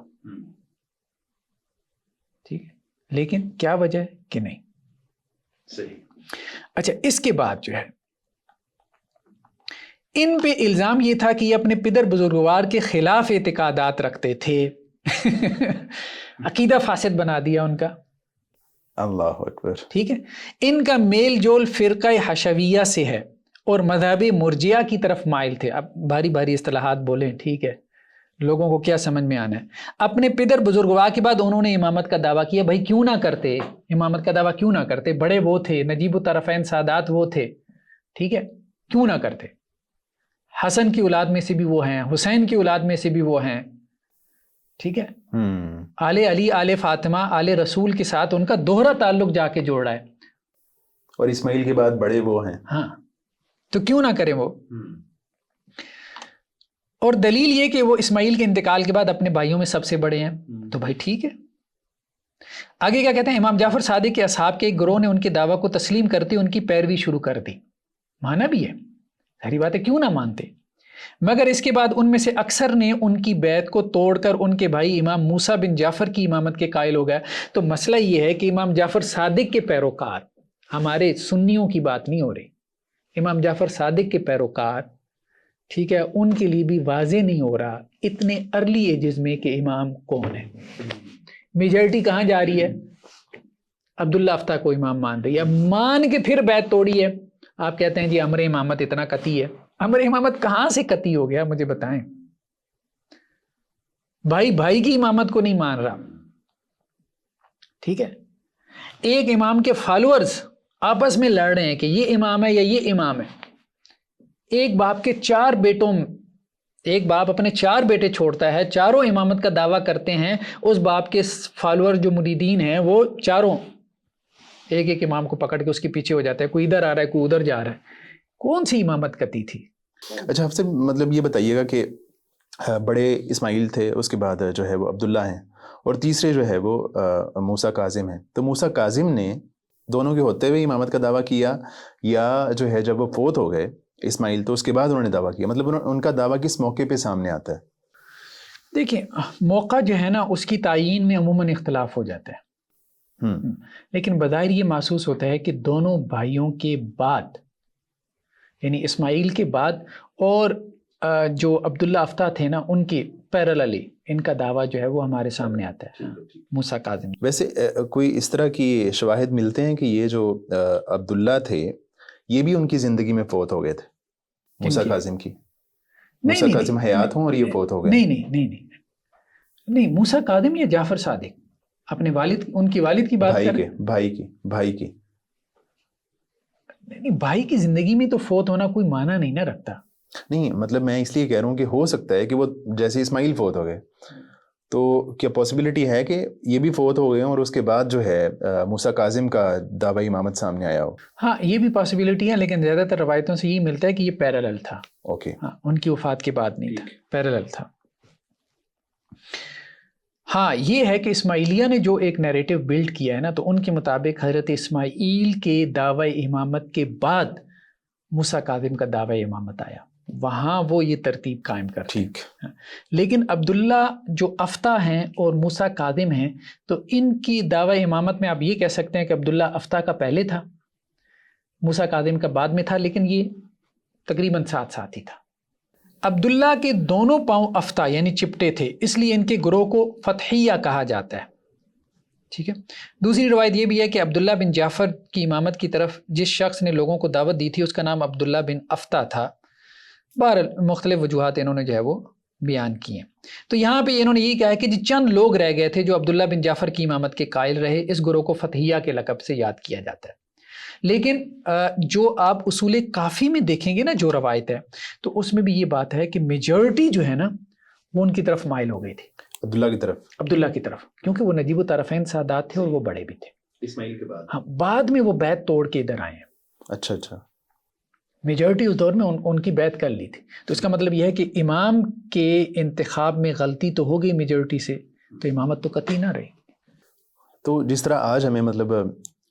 ٹھیک ہے، لیکن کیا وجہ ہے کہ نہیں. صحیح. اچھا، اس کے بعد جو ہے ان پہ الزام یہ تھا کہ یہ اپنے پدر بزرگوار کے خلاف اعتقادات رکھتے تھے. عقیدہ فاسد بنا دیا ان کا. اللہ اکبر. ٹھیک ہے، ان کا میل جول فرقہ حشویہ سے ہے اور مذہب مرجیہ کی طرف مائل تھے. اب بھاری بھاری اصطلاحات بولیں، ٹھیک ہے، لوگوں کو کیا سمجھ میں آنا ہے. اپنے پدر بزرگوار کے بعد انہوں نے امامت کا دعویٰ کیا. بھائی کیوں نہ کرتے امامت کا دعویٰ، کیوں نہ کرتے؟ بڑے وہ تھے، نجیب الطرفین سادات وہ تھے، ٹھیک ہے، کیوں نہ کرتے؟ حسن کی اولاد میں سے بھی وہ ہیں، حسین کی اولاد میں سے بھی وہ ہیں، ٹھیک ہے. آل علی، آل فاطمہ، آل رسول کے ساتھ ان کا دوہرا تعلق جا کے جوڑا ہے. اور اسماعیل کے بعد بڑے وہ ہیں. ہاں، تو کیوں نہ کریں وہ. اور دلیل یہ کہ وہ اسماعیل کے انتقال کے بعد اپنے بھائیوں میں سب سے بڑے ہیں. تو بھائی ٹھیک ہے. آگے کیا کہتے ہیں؟ امام جعفر صادق کے اصحاب کے ایک گروہ نے ان کے دعویٰ کو تسلیم کرتے ان کی پیروی شروع کر دی. مانا بھی ہے، ظاہری بات ہے، کیوں نہ مانتے. مگر اس کے بعد ان میں سے اکثر نے ان کی بیعت کو توڑ کر ان کے بھائی امام موسیٰ بن جعفر کی امامت کے قائل ہو گئے. تو مسئلہ یہ ہے کہ امام جعفر صادق کے پیروکار، ہمارے سنیوں کی بات نہیں ہو رہی، امام جعفر صادق کے پیروکار، ٹھیک ہے، ان کے لیے بھی واضح نہیں ہو رہا اتنے ارلی ایجز میں کہ امام کون ہے. میجورٹی کہاں جا رہی ہے؟ عبداللہ افتح کو امام مان رہی ہے. مان کے پھر بیعت توڑی ہے. آپ کہتے ہیں جی امر امامت اتنا قطعی ہے. امر امامت کہاں سے قطعی ہو گیا؟ مجھے بتائیں. بھائی بھائی کی امامت کو نہیں مان رہا، ٹھیک ہے. ایک امام کے فالوورز آپس میں لڑ رہے ہیں کہ یہ امام ہے یا یہ امام ہے. ایک باپ کے 4 بیٹوں ایک باپ اپنے 4 بیٹے چھوڑتا ہے, چاروں امامت کا دعویٰ کرتے ہیں, اس باپ کے فالوور جو مریدین ہیں وہ چاروں ایک ایک امام کو پکڑ کے اس کے پیچھے ہو جاتا ہے, کوئی ادھر آ رہا ہے کوئی ادھر جا رہا ہے. کون سی امامت کتی تھی؟ اچھا حافظ صاحب مطلب یہ بتائیے گا کہ بڑے اسماعیل تھے, اس کے بعد جو ہے وہ عبداللہ ہیں, اور تیسرے جو ہے وہ موسیٰ کاظم ہیں. تو موسیٰ کاظم نے دونوں کے ہوتے ہوئے امامت کا دعویٰ کیا, یا جو ہے جب وہ فوت ہو گئے اسماعیل تو اس کے بعد انہوں نے دعویٰ کیا؟ مطلب ان کا دعویٰ کس موقع پہ سامنے آتا ہے؟ دیکھیں موقع جو ہے نا اس کی تعیین میں عموماً اختلاف ہو جاتا ہے, لیکن بظاہر یہ محسوس ہوتا ہے کہ دونوں بھائیوں کے بعد, یعنی اسماعیل کے بعد اور جو عبداللہ افتح تھے نا ان کی پیرللی ان کا دعویٰ جو ہے وہ ہمارے سامنے آتا ہے موسیٰ کاظم. ویسے کوئی اس طرح کی شواہد ملتے ہیں کہ یہ جو عبداللہ تھے یہ بھی ان کی زندگی میں فوت ہو گئے تھے, موسیٰ کاظم کی؟ موسیٰ کاظم حیات ہوں اور یہ فوت ہو گئے؟ نہیں, موسیٰ کاظم یا جعفر صادق اپنے والد, ان کی والد کی بات کر رہے ہیں. بھائی کی نہیں, بھائی کی زندگی میں تو فوت ہونا کوئی معنی نہیں نہ رکھتا. نہیں مطلب میں اس لیے کہہ رہا ہوں کہ ہو سکتا ہے کہ وہ جیسے اسماعیل فوت ہو گئے تو کیا پاسبلٹی ہے کہ یہ بھی فوت ہو گئے اور اس کے بعد جو ہے موسیٰ کاظم کا دعوی امامت سامنے آیا ہو؟ ہاں یہ بھی پاسبلٹی ہے, لیکن زیادہ تر روایتوں سے یہ ملتا ہے کہ یہ پیرالل تھا. اوکے, ہاں ان کی وفات کے بعد نہیں تھا, پیرالل تھا. ہاں یہ ہے کہ اسماعیلیہ نے جو ایک نیریٹو بلڈ کیا ہے نا, تو ان کے مطابق حضرت اسماعیل کے دعوی امامت کے بعد موسیٰ کاظم کا دعوی امامت آیا, وہاں وہ یہ ترتیب قائم کرتے ہیں. لیکن عبداللہ جو افتح ہیں اور موسیٰ کاظم ہیں تو ان کی دعوی امامت میں آپ یہ کہہ سکتے ہیں کہ عبداللہ افتح کا پہلے تھا, موسیٰ کاظم کا بعد میں تھا, لیکن یہ تقریباً ساتھ ساتھ ہی تھا. عبداللہ کے دونوں پاؤں افتح یعنی چپٹے تھے, اس لیے ان کے گروہ کو فتحیہ کہا جاتا ہے. ٹھیک ہے. دوسری روایت یہ بھی ہے کہ عبداللہ بن جعفر کی امامت کی طرف جس شخص نے لوگوں کو دعوت دی تھی اس کا نام عبداللہ بن افتح تھا. بہرحال مختلف وجوہات انہوں نے جو ہے وہ بیان کی ہیں. تو یہاں پہ انہوں نے یہ کہا ہے کہ جو چند لوگ رہ گئے تھے جو عبداللہ بن جعفر کی امامت کے قائل رہے, اس گروہ کو فتحیہ کے لقب سے یاد کیا جاتا ہے. لیکن جو آپ اصول کافی میں دیکھیں گے نا جو روایت ہے, تو اس میں بھی یہ بات ہے کہ میجورٹی جو ہے نا وہ ان کی طرف مائل ہو گئی تھی, عبداللہ کی طرف, کیونکہ وہ نجیب الطرفین سادات تھے اور وہ بڑے بھی تھے اسماعیل کے بعد. ہاں بعد میں وہ بیعت توڑ کے ادھر آئے ہیں. اچھا, میجورٹی اس دور میں ان کی بیعت کر لی تھی. تو اس کا مطلب یہ ہے کہ امام کے انتخاب میں غلطی تو ہو گئی میجورٹی سے, تو امامت تو قطعی نہ رہی. تو جس طرح آج ہمیں مطلب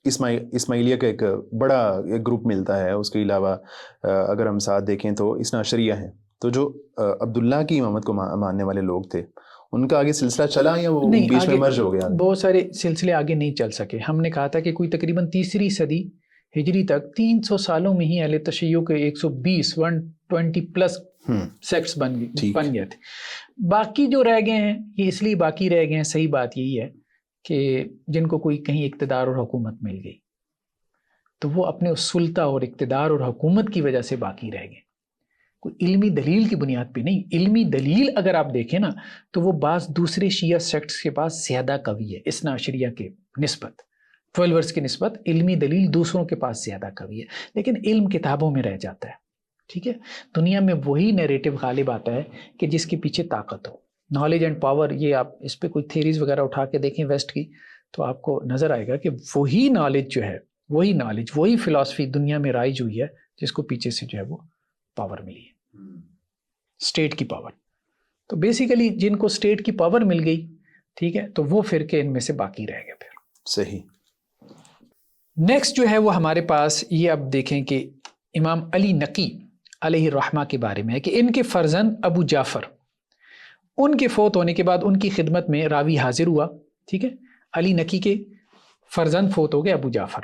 اسماعیلیہ کا ایک بڑا گروپ ملتا ہے, اس کے علاوہ اگر ہم ساتھ دیکھیں تو اثنا عشریہ ہیں, تو جو عبداللہ کی امامت کو ماننے والے لوگ تھے ان کا آگے سلسلہ چلا یا وہ بیچ میں مرج ہو گیا؟ بہت سارے سلسلے آگے نہیں چل سکے. ہم نے کہا تھا کہ کوئی تقریباً 3 صدی ہجری تک 300 سالوں میں ہی اہل تشیع کے 120 پلس سیکٹس بن گئے تھے. باقی جو رہ گئے ہیں یہ اس لیے باقی رہ گئے ہیں, صحیح بات یہی ہے کہ جن کو کوئی کہیں اقتدار اور حکومت مل گئی تو وہ اپنے سلطہ اور اقتدار اور حکومت کی وجہ سے باقی رہ گئے, کوئی علمی دلیل کی بنیاد پہ نہیں. علمی دلیل اگر آپ دیکھیں نا تو وہ بعض دوسرے شیعہ سیکٹس کے پاس زیادہ قوی ہے, اثنا عشریہ کے نسبت, 12 کی نسبت علمی دلیل دوسروں کے پاس زیادہ قوی ہے, لیکن علم کتابوں میں رہ جاتا ہے. ٹھیک ہے. دنیا میں وہی نیریٹو غالب آتا ہے کہ جس کے پیچھے طاقت ہو, نالج اینڈ پاور. یہ آپ اس پہ کوئی تھیریز وغیرہ اٹھا کے دیکھیں ویسٹ کی تو آپ کو نظر آئے گا کہ وہی نالج جو ہے, وہی نالج, وہی فلسفی دنیا میں رائج ہوئی ہے جس کو پیچھے سے جو ہے وہ پاور ملی ہے, اسٹیٹ کی پاور. تو بیسیکلی جن کو اسٹیٹ کی پاور مل گئی, ٹھیک ہے, تو وہ فرقے ان میں سے باقی رہ گئے. پھر صحیح. نیکسٹ جو ہے وہ ہمارے پاس یہ اب دیکھیں کہ امام علی نقی علیہ الرحمہ کے بارے میں ہے کہ ان کے فرزند ابو جعفر, ان کے فوت ہونے کے بعد ان کی خدمت میں راوی حاضر ہوا. ٹھیک ہے. علی نقی کے فرزند فوت ہو گئے ابو جعفر,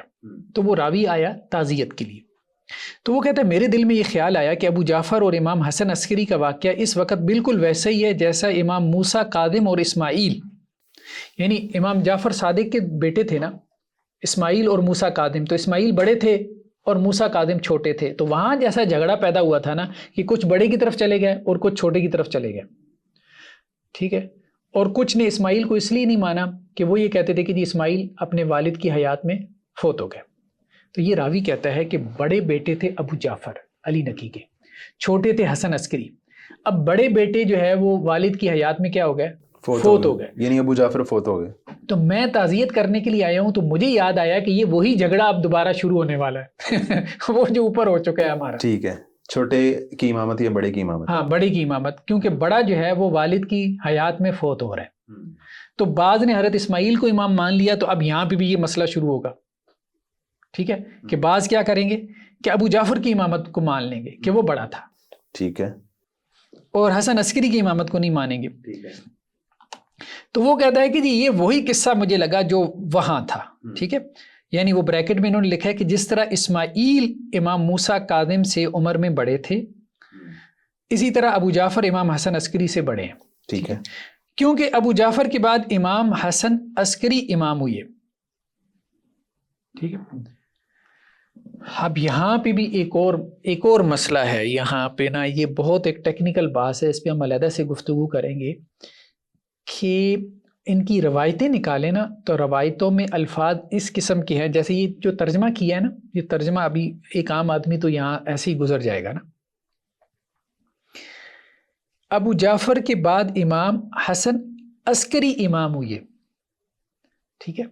تو وہ راوی آیا تعزیت کے لیے. تو وہ کہتا ہے میرے دل میں یہ خیال آیا کہ ابو جعفر اور امام حسن عسکری کا واقعہ اس وقت بالکل ویسا ہی ہے جیسا امام موسیٰ کاظم اور اسماعیل, یعنی امام جعفر صادق کے بیٹے تھے نا اسماعیل اور موسیٰ کاظم, تو اسماعیل بڑے تھے اور موسیٰ کاظم چھوٹے تھے. تو وہاں جیسا جھگڑا پیدا ہوا تھا نا کہ کچھ بڑے کی طرف چلے گئے اور کچھ چھوٹے کی طرف چلے گئے. ٹھیک ہے. اور کچھ نے اسماعیل کو اس لیے نہیں مانا کہ وہ یہ کہتے تھے کہ جی اسماعیل اپنے والد کی حیات میں فوت ہو گئے. تو یہ راوی کہتا ہے کہ بڑے بیٹے تھے ابو جعفر علی نقی کے, چھوٹے تھے حسن عسکری. اب بڑے بیٹے جو ہے وہ والد کی حیات میں کیا ہو گئے؟ فوت ہو گئے. یعنی ابو جعفر فوت ہو گئے. تو میں تعزیت کرنے کے لیے آیا ہوں، تو مجھے یاد آیا کہ یہ وہی جھگڑا اب دوبارہ شروع ہونے والا ہے وہ جو اوپر ہو چکا ہے ہمارا. ٹھیک ہے، چھوٹے کی امامت یا بڑے کی امامت؟ ہاں، بڑے کی امامت، کیونکہ بڑا جو ہے وہ والد کی حیات میں فوت ہو رہا ہے. تو بعض نے حضرت اسماعیل کو امام مان لیا، تو اب یہاں پہ بھی یہ مسئلہ شروع ہوگا. ٹھیک ہے، کہ بعض کیا کریں گے کہ ابو جعفر کی امامت کو مان لیں گے کہ وہ بڑا تھا. ٹھیک ہے. اور حسن عسکری کی امامت کو نہیں مانیں گے. تو وہ کہتا ہے کہ جی یہ وہی قصہ مجھے لگا جو وہاں تھا. ٹھیک ہے، یعنی وہ بریکٹ میں انہوں نے لکھا ہے کہ جس طرح اسماعیل امام موسیٰ کاظم سے عمر میں بڑے تھے، اسی طرح ابو جعفر امام حسن عسکری سے بڑے ہیں. ٹھیک ہے. کیونکہ ابو جعفر کے بعد امام حسن عسکری امام ہوئے. ٹھیک ہے. اب یہاں پہ بھی ایک اور مسئلہ ہے. یہاں پہ نا یہ بہت ایک ٹیکنیکل بات ہے، اس پہ ہم علیحدہ سے گفتگو کریں گے کہ ان کی روایتیں نکالیں نا، تو روایتوں میں الفاظ اس قسم کے ہیں، جیسے یہ جو ترجمہ کیا ہے نا، یہ ترجمہ ابھی ایک عام آدمی تو یہاں ایسے ہی گزر جائے گا نا. ابو جعفر کے بعد امام حسن عسکری امام ہوئے. ٹھیک ہے.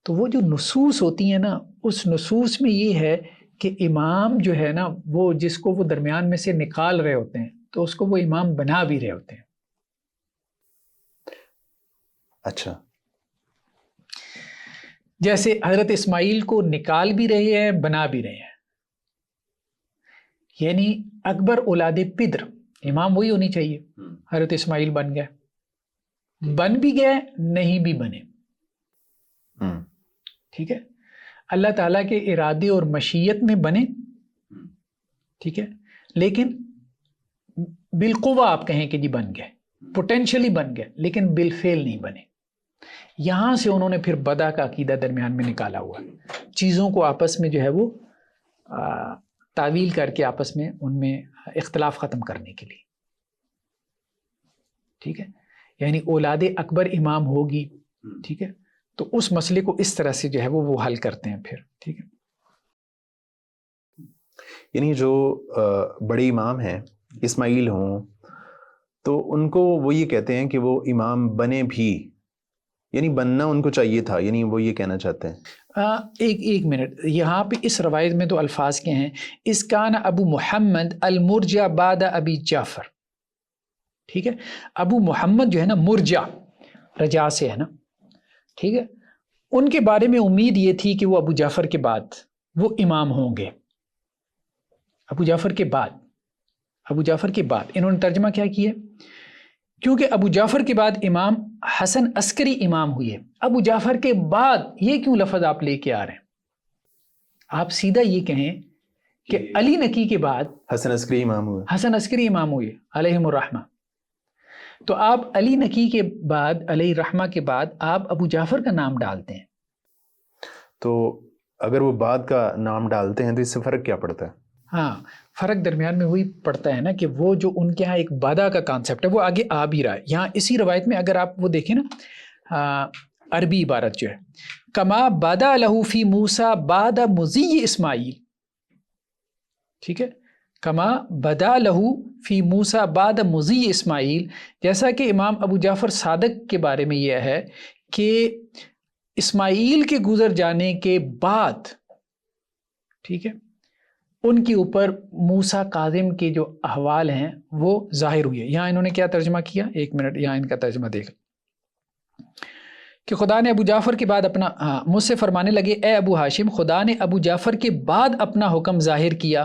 تو وہ جو نصوص ہوتی ہیں نا، اس نصوص میں یہ ہے کہ امام جو ہے نا، وہ جس کو وہ درمیان میں سے نکال رہے ہوتے ہیں تو اس کو وہ امام بنا بھی رہے ہوتے ہیں. اچھا. جیسے حضرت اسماعیل کو نکال بھی رہے ہیں، بنا بھی رہے ہیں. یعنی اکبر اولاد پدر، امام وہی ہونی چاہیے. حضرت اسماعیل بن گئے، بن بھی گئے، نہیں بھی بنے. ٹھیک ہے. اللہ تعالیٰ کے ارادے اور مشیت میں بنے. ٹھیک ہے. لیکن بالقوہ آپ کہیں کہ جی بن گئے، پوٹینشلی بن گئے، لیکن بالفعل نہیں بنے. یہاں سے انہوں نے پھر بدع کا عقیدہ درمیان میں نکالا ہوا، چیزوں کو آپس میں جو ہے وہ تعویل کر کے آپس میں ان میں اختلاف ختم کرنے کے لیے. ٹھیک ہے. یعنی اولاد اکبر امام ہوگی. ٹھیک ہے. تو اس مسئلے کو اس طرح سے جو ہے وہ حل کرتے ہیں پھر. ٹھیک ہے. یعنی جو بڑے امام ہیں اسماعیل ہوں تو ان کو وہ یہ کہتے ہیں کہ وہ امام بنے بھی، یعنی بننا ان کو چاہیے تھا، یعنی وہ یہ کہنا چاہتے ہیں. ایک منٹ، یہاں پہ اس روایت میں تو الفاظ کے ہیں اس کان ابو محمد المرجع بعد ابی جعفر. ٹھیک ہے. ابو محمد جو ہے نا، مرجع رجا سے ہے نا. ٹھیک ہے. ان کے بارے میں امید یہ تھی کہ وہ ابو جعفر کے بعد وہ امام ہوں گے. ابو جعفر کے بعد انہوں نے ترجمہ کیا کیا؟ کیونکہ ابو جعفر کے بعد امام حسن عسکری امام ہوئے. ابو جعفر کے بعد یہ کیوں لفظ آپ لے کے آ رہے ہیں؟ آپ سیدھا یہ کہیں کہ علی نقی کے بعد حسن عسکری امام ہوئے علیہم الرحمہ. تو آپ علی نقی کے بعد، علیہ الرحمہ کے بعد آپ ابو جعفر کا نام ڈالتے ہیں. تو اگر وہ بعد کا نام ڈالتے ہیں تو اس سے فرق کیا پڑتا ہے؟ ہاں، فرق درمیان میں وہی پڑتا ہے نا کہ وہ جو ان کے ہاں ایک بدع کا کانسیپٹ ہے وہ آگے آ بھی رہا ہے. یہاں اسی روایت میں اگر آپ وہ دیکھیں نا، عربی عبارت جو ہے کما بدا لہو فی موسیٰ بعد مضی اسماعیل. ٹھیک ہے. کما بدا لہو فی موسیٰ بعد مضی اسماعیل، جیسا کہ امام ابو جعفر صادق کے بارے میں یہ ہے کہ اسماعیل کے گزر جانے کے بعد، ٹھیک ہے، ان کے اوپر موسیٰ کاظم کے جو احوال ہیں وہ ظاہر ہوئے. یہاں انہوں نے کیا ترجمہ کیا؟ ایک منٹ، یہاں ان کا ترجمہ دیکھ کہ خدا نے ابو جعفر کے بعد اپنا مجھ سے فرمانے لگے، اے ابو ہاشم، خدا نے ابو جعفر کے بعد اپنا حکم ظاہر کیا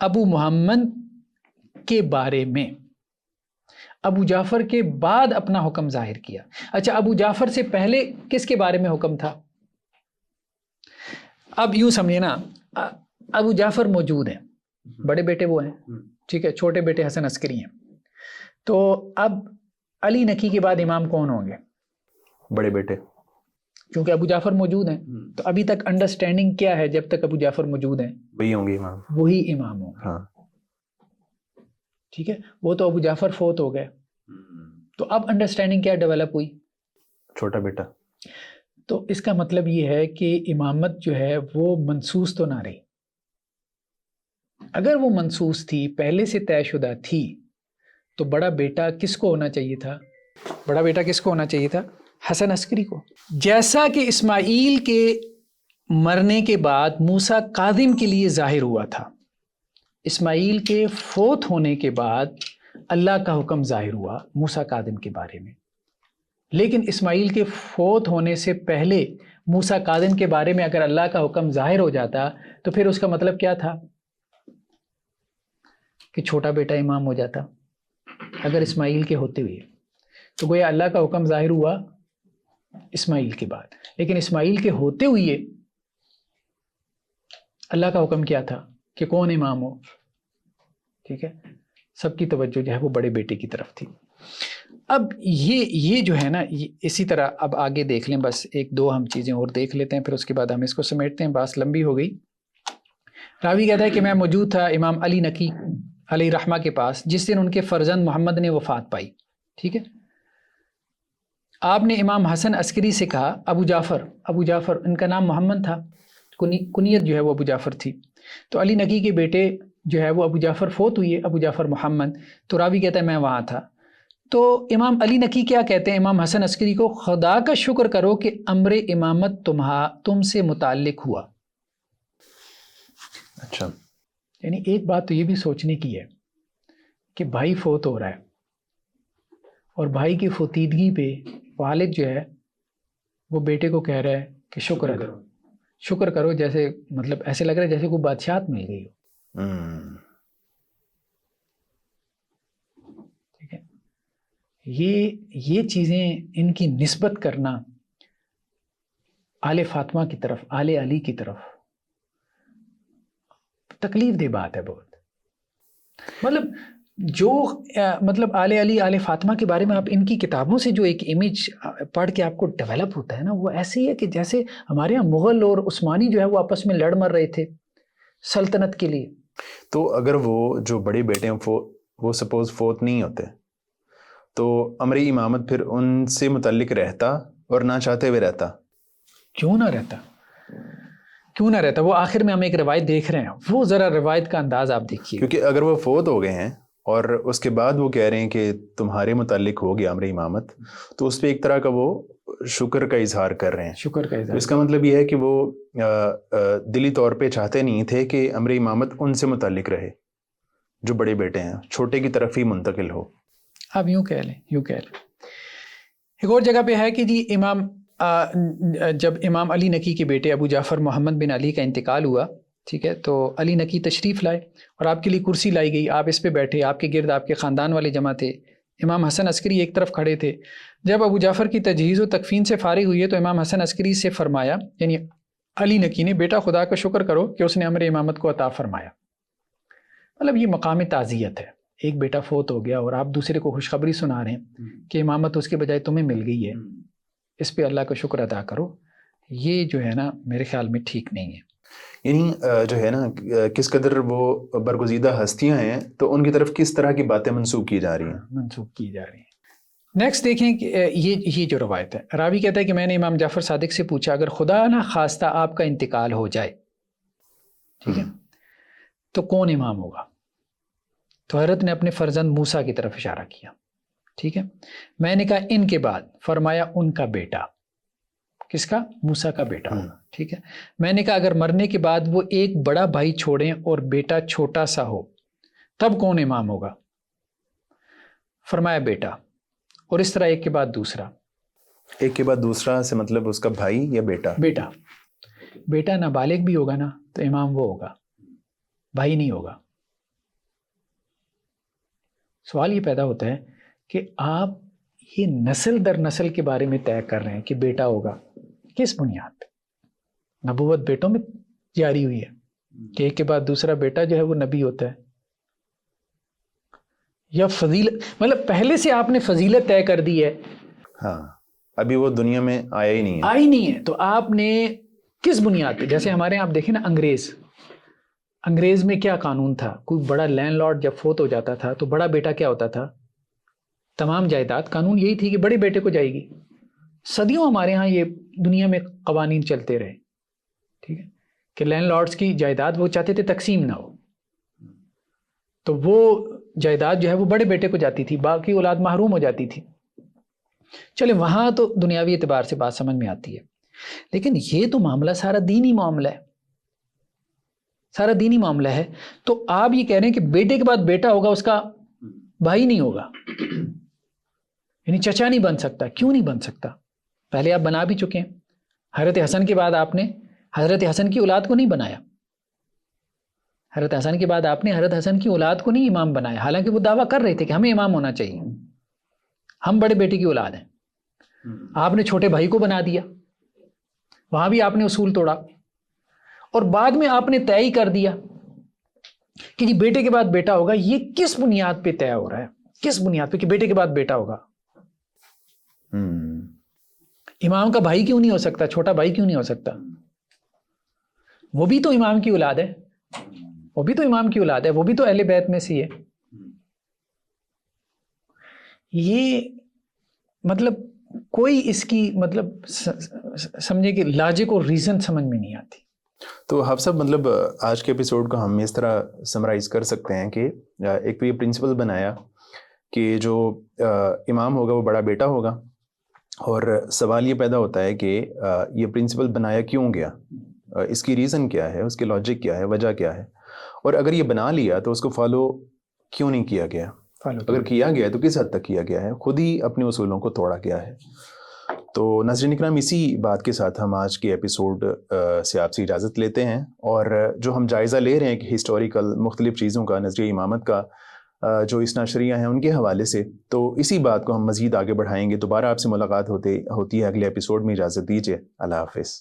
ابو محمد کے بارے میں. ابو جعفر کے بعد اپنا حکم ظاہر کیا. اچھا، ابو جعفر سے پہلے کس کے بارے میں حکم تھا؟ اب یوں سمجھے نا، ابو جعفر موجود ہیں، بڑے بیٹے وہ ہیں، ٹھیک ہے، چھوٹے بیٹے حسن عسکری ہیں. تو اب علی نقی کے بعد امام کون ہوں گے؟ بڑے بیٹے. کیونکہ ابو جعفر موجود ہیں تو ابھی تک انڈرسٹینڈنگ کیا ہے؟ جب تک ابو جعفر موجود ہیں وہی ہوں گے امام، وہی امام ہوں گے. ہاں ٹھیک ہے. وہ تو ابو جعفر فوت ہو گئے، تو اب انڈرسٹینڈنگ کیا ڈیولپ ہوئی؟ چھوٹا بیٹا. تو اس کا مطلب یہ ہے کہ امامت جو ہے وہ منسوس تو نہ رہی. اگر وہ منسوس تھی، پہلے سے طے شدہ تھی، تو بڑا بیٹا کس کو ہونا چاہیے تھا؟ بڑا بیٹا کس کو ہونا چاہیے تھا؟ حسن عسکری کو. جیسا کہ اسماعیل کے مرنے کے بعد موسیٰ کاظم کے لیے ظاہر ہوا تھا، اسماعیل کے فوت ہونے کے بعد اللہ کا حکم ظاہر ہوا موسیٰ کاظم کے بارے میں. لیکن اسماعیل کے فوت ہونے سے پہلے موسیٰ کاظم کے بارے میں اگر اللہ کا حکم ظاہر ہو جاتا تو پھر اس کا مطلب کیا تھا؟ کہ چھوٹا بیٹا امام ہو جاتا اگر اسماعیل کے ہوتے ہوئے. تو گویا اللہ کا حکم ظاہر ہوا اسماعیل کے بعد، لیکن اسماعیل کے ہوتے ہوئے اللہ کا حکم کیا تھا کہ کون امام ہو. ٹھیک ہے، سب کی توجہ جو ہے وہ بڑے بیٹے کی طرف تھی. اب یہ جو ہے نا، اسی طرح اب آگے دیکھ لیں، بس ایک دو ہم چیزیں اور دیکھ لیتے ہیں، پھر اس کے بعد ہم اس کو سمیٹتے ہیں، بات لمبی ہو گئی. راوی کہتا ہے کہ میں موجود تھا امام علی نقی علیہ رحمہ کے پاس جس دن ان کے فرزند محمد نے وفات پائی. ٹھیک ہے، آپ نے امام حسن عسکری سے کہا ابو جعفر ان کا نام محمد تھا، کنیت جو ہے وہ ابو جعفر تھی. تو علی نقی کے بیٹے جو ہے وہ ابو جعفر فوت ہوئے، ابو جعفر محمد. تو راوی کہتا ہے میں وہاں تھا. تو امام علی نقی کیا کہتے ہیں امام حسن عسکری کو؟ خدا کا شکر کرو کہ امر امامت تم سے متعلق ہوا. اچھا، یعنی ایک بات تو یہ بھی سوچنے کی ہے کہ بھائی فوت ہو رہا ہے اور بھائی کی فوتیدگی پہ والد جو ہے وہ بیٹے کو کہہ رہا ہے کہ شکر کرو، جیسے مطلب ایسے لگ رہا ہے جیسے کوئی بادشاہت مل گئی ہو. ٹھیک ہے، یہ چیزیں ان کی نسبت کرنا آل فاطمہ کی طرف، آل علی کی طرف، تکلیف دہ بات ہے بہت. مطلب جو مطلب آل علی آل فاطمہ کے بارے میں آپ ان کی کتابوں سے جو ایک امیج پڑھ کے آپ کو ڈیولپ ہوتا ہے نا، وہ ایسے ہی ہے کہ جیسے ہمارے یہاں مغل اور عثمانی جو ہے وہ آپس میں لڑ مر رہے تھے سلطنت کے لیے. تو اگر وہ جو بڑے بیٹے ہیں وہ سپوز فوت نہیں ہوتے تو امر امامت پھر ان سے متعلق رہتا اور نہ چاہتے ہوئے رہتا؟ کیوں نہ رہتا؟ وہ آخر میں ہم ایک روایت دیکھ رہے ہیں، وہ ذرا روایت کا انداز آپ دیکھیے. کیونکہ اگر وہ فوت ہو گئے ہیں اور اس کے بعد وہ کہہ رہے ہیں کہ تمہارے متعلق ہو گیا امر امامت، تو اس پہ ایک طرح کا وہ شکر کا اظہار کر رہے ہیں. شکر کا اظہار. اس کا مطلب یہ ہے کہ وہ دلی طور پہ چاہتے نہیں تھے کہ امر امامت ان سے متعلق رہے، جو بڑے بیٹے ہیں چھوٹے کی طرف ہی منتقل ہو. آپ یوں کہہ لیں. ایک اور جگہ پہ ہے کہ جی جب امام علی نقی کے بیٹے ابو جعفر محمد بن علی کا انتقال ہوا، ٹھیک ہے، تو علی نقی تشریف لائے اور آپ کے لیے کرسی لائی گئی، آپ اس پہ بیٹھے، آپ کے گرد آپ کے خاندان والے جمع تھے. امام حسن عسکری ایک طرف کھڑے تھے. جب ابو جعفر کی تجہیز و تکفین سے فارغ ہوئی ہے تو امام حسن عسکری سے فرمایا، یعنی علی نقی نے، بیٹا خدا کا شکر کرو کہ اس نے امر امامت کو عطا فرمایا. مطلب یہ مقام تعزیت ہے، ایک بیٹا فوت ہو گیا اور آپ دوسرے کو خوشخبری سنا رہے ہیں کہ امامت اس کے بجائے تمہیں مل گئی ہے، اس پہ اللہ کا شکر ادا کرو. یہ جو ہے نا میرے خیال میں ٹھیک نہیں ہے. یعنی جو ہے نا کس قدر وہ برگزیدہ ہستیاں ہیں تو ان کی طرف کس طرح کی باتیں منسوخ کی جا رہی ہیں. نیکسٹ دیکھیں کہ یہ جو روایت ہے، راوی کہتا ہے کہ میں نے امام جعفر صادق سے پوچھا اگر خدا نہ خواستہ آپ کا انتقال ہو جائے، ٹھیک ہے، تو کون امام ہوگا؟ تو حضرت نے اپنے فرزند موسیٰ کی طرف اشارہ کیا. ٹھیک ہے، میں نے کہا ان کے بعد، فرمایا ان کا بیٹا. کس کا؟ موسیٰ کا بیٹا. ٹھیک ہے، میں نے کہا اگر مرنے کے بعد وہ ایک بڑا بھائی چھوڑیں اور بیٹا چھوٹا سا ہو تب کون امام ہوگا؟ فرمایا بیٹا. اور اس طرح ایک کے بعد دوسرا. ایک کے بعد دوسرا سے مطلب اس کا بھائی یا بیٹا؟ بیٹا نابالغ بھی ہوگا نا تو امام وہ ہوگا، بھائی نہیں ہوگا. سوال یہ پیدا ہوتا ہے کہ آپ یہ نسل در نسل کے بارے میں طے کر رہے ہیں کہ بیٹا ہوگا، کس بنیاد پہ؟ نبوت بیٹوں میں جاری ہوئی ہے کہ ایک کے بعد دوسرا بیٹا جو ہے وہ نبی ہوتا ہے، یا فضیلت، مطلب پہلے سے آپ نے فضیلت طے کر دی ہے. ہاں، ابھی وہ دنیا میں آیا ہی نہیں ہے. تو آپ نے کس بنیاد پہ؟ جیسے ہمارے یہاں آپ دیکھیں نا، انگریز میں کیا قانون تھا؟ کوئی بڑا لینڈ لارڈ جب فوت ہو جاتا تھا تو بڑا بیٹا کیا ہوتا تھا؟ تمام جائیداد. قانون یہی تھی کہ بڑے بیٹے کو جائے گی. صدیوں ہمارے ہاں یہ دنیا میں قوانین چلتے رہے، ٹھیک ہے، کہ لینڈ لارڈز کی جائیداد وہ چاہتے تھے تقسیم نہ ہو، تو وہ جائیداد جو ہے وہ بڑے بیٹے کو جاتی تھی, باقی اولاد محروم ہو جاتی تھی. چلے وہاں تو دنیاوی اعتبار سے بات سمجھ میں آتی ہے, لیکن یہ تو معاملہ سارا دینی معاملہ ہے, سارا دینی معاملہ ہے. تو آپ یہ کہہ رہے ہیں کہ بیٹے کے بعد بیٹا ہوگا, اس کا بھائی نہیں ہوگا, یعنی چچا نہیں بن سکتا. کیوں نہیں بن سکتا؟ پہلے آپ بنا بھی چکے ہیں. حضرت حسن کے بعد آپ نے حضرت حسن کی اولاد کو نہیں بنایا. حضرت حسن کے بعد آپ نے حضرت حسن کی اولاد کو نہیں امام بنایا, حالانکہ وہ دعویٰ کر رہے تھے کہ ہمیں امام ہونا چاہیے, ہم بڑے بیٹے کی اولاد ہیں. آپ نے چھوٹے بھائی کو بنا دیا, وہاں بھی آپ نے اصول توڑا, اور بعد میں آپ نے طے ہی کر دیا کہ جی بیٹے کے بعد بیٹا ہوگا. یہ کس بنیاد پہ طے ہو رہا ہے؟ کس بنیاد پہ کہ بیٹے کے بعد بیٹا ہوگا؟ امام کا بھائی کیوں نہیں ہو سکتا؟ چھوٹا بھائی کیوں نہیں ہو سکتا؟ وہ بھی تو امام کی اولاد ہے, وہ بھی تو امام کی اولاد ہے, وہ بھی تو اہل بیت میں سے ہے. یہ مطلب کوئی اس کی مطلب سمجھے کہ لاجک اور ریزن سمجھ میں نہیں آتی. تو حافظ صاحب مطلب آج کے ایپیسوڈ کو ہم اس طرح سمرائز کر سکتے ہیں کہ ایک تو یہ پرنسپل بنایا کہ جو امام ہوگا وہ بڑا بیٹا ہوگا, اور سوال یہ پیدا ہوتا ہے کہ یہ پرنسپل بنایا کیوں گیا, اس کی ریزن کیا ہے, اس کی لاجک کیا ہے, وجہ کیا ہے, اور اگر یہ بنا لیا تو اس کو فالو کیوں نہیں کیا گیا, اگر کیا گیا تو کس حد تک کیا گیا ہے, خود ہی اپنے اصولوں کو توڑا گیا ہے. تو ناظرین اکرام, اسی بات کے ساتھ ہم آج کے ایپیسوڈ سے آپ سے اجازت لیتے ہیں, اور جو ہم جائزہ لے رہے ہیں کہ ہسٹوریکل مختلف چیزوں کا, نظریہ امامت کا جو اس ناشریہ ہیں ان کے حوالے سے, تو اسی بات کو ہم مزید آگے بڑھائیں گے. دوبارہ آپ سے ملاقات ہوتی ہے اگلے ایپیسوڈ میں. اجازت دیجیے, اللہ حافظ.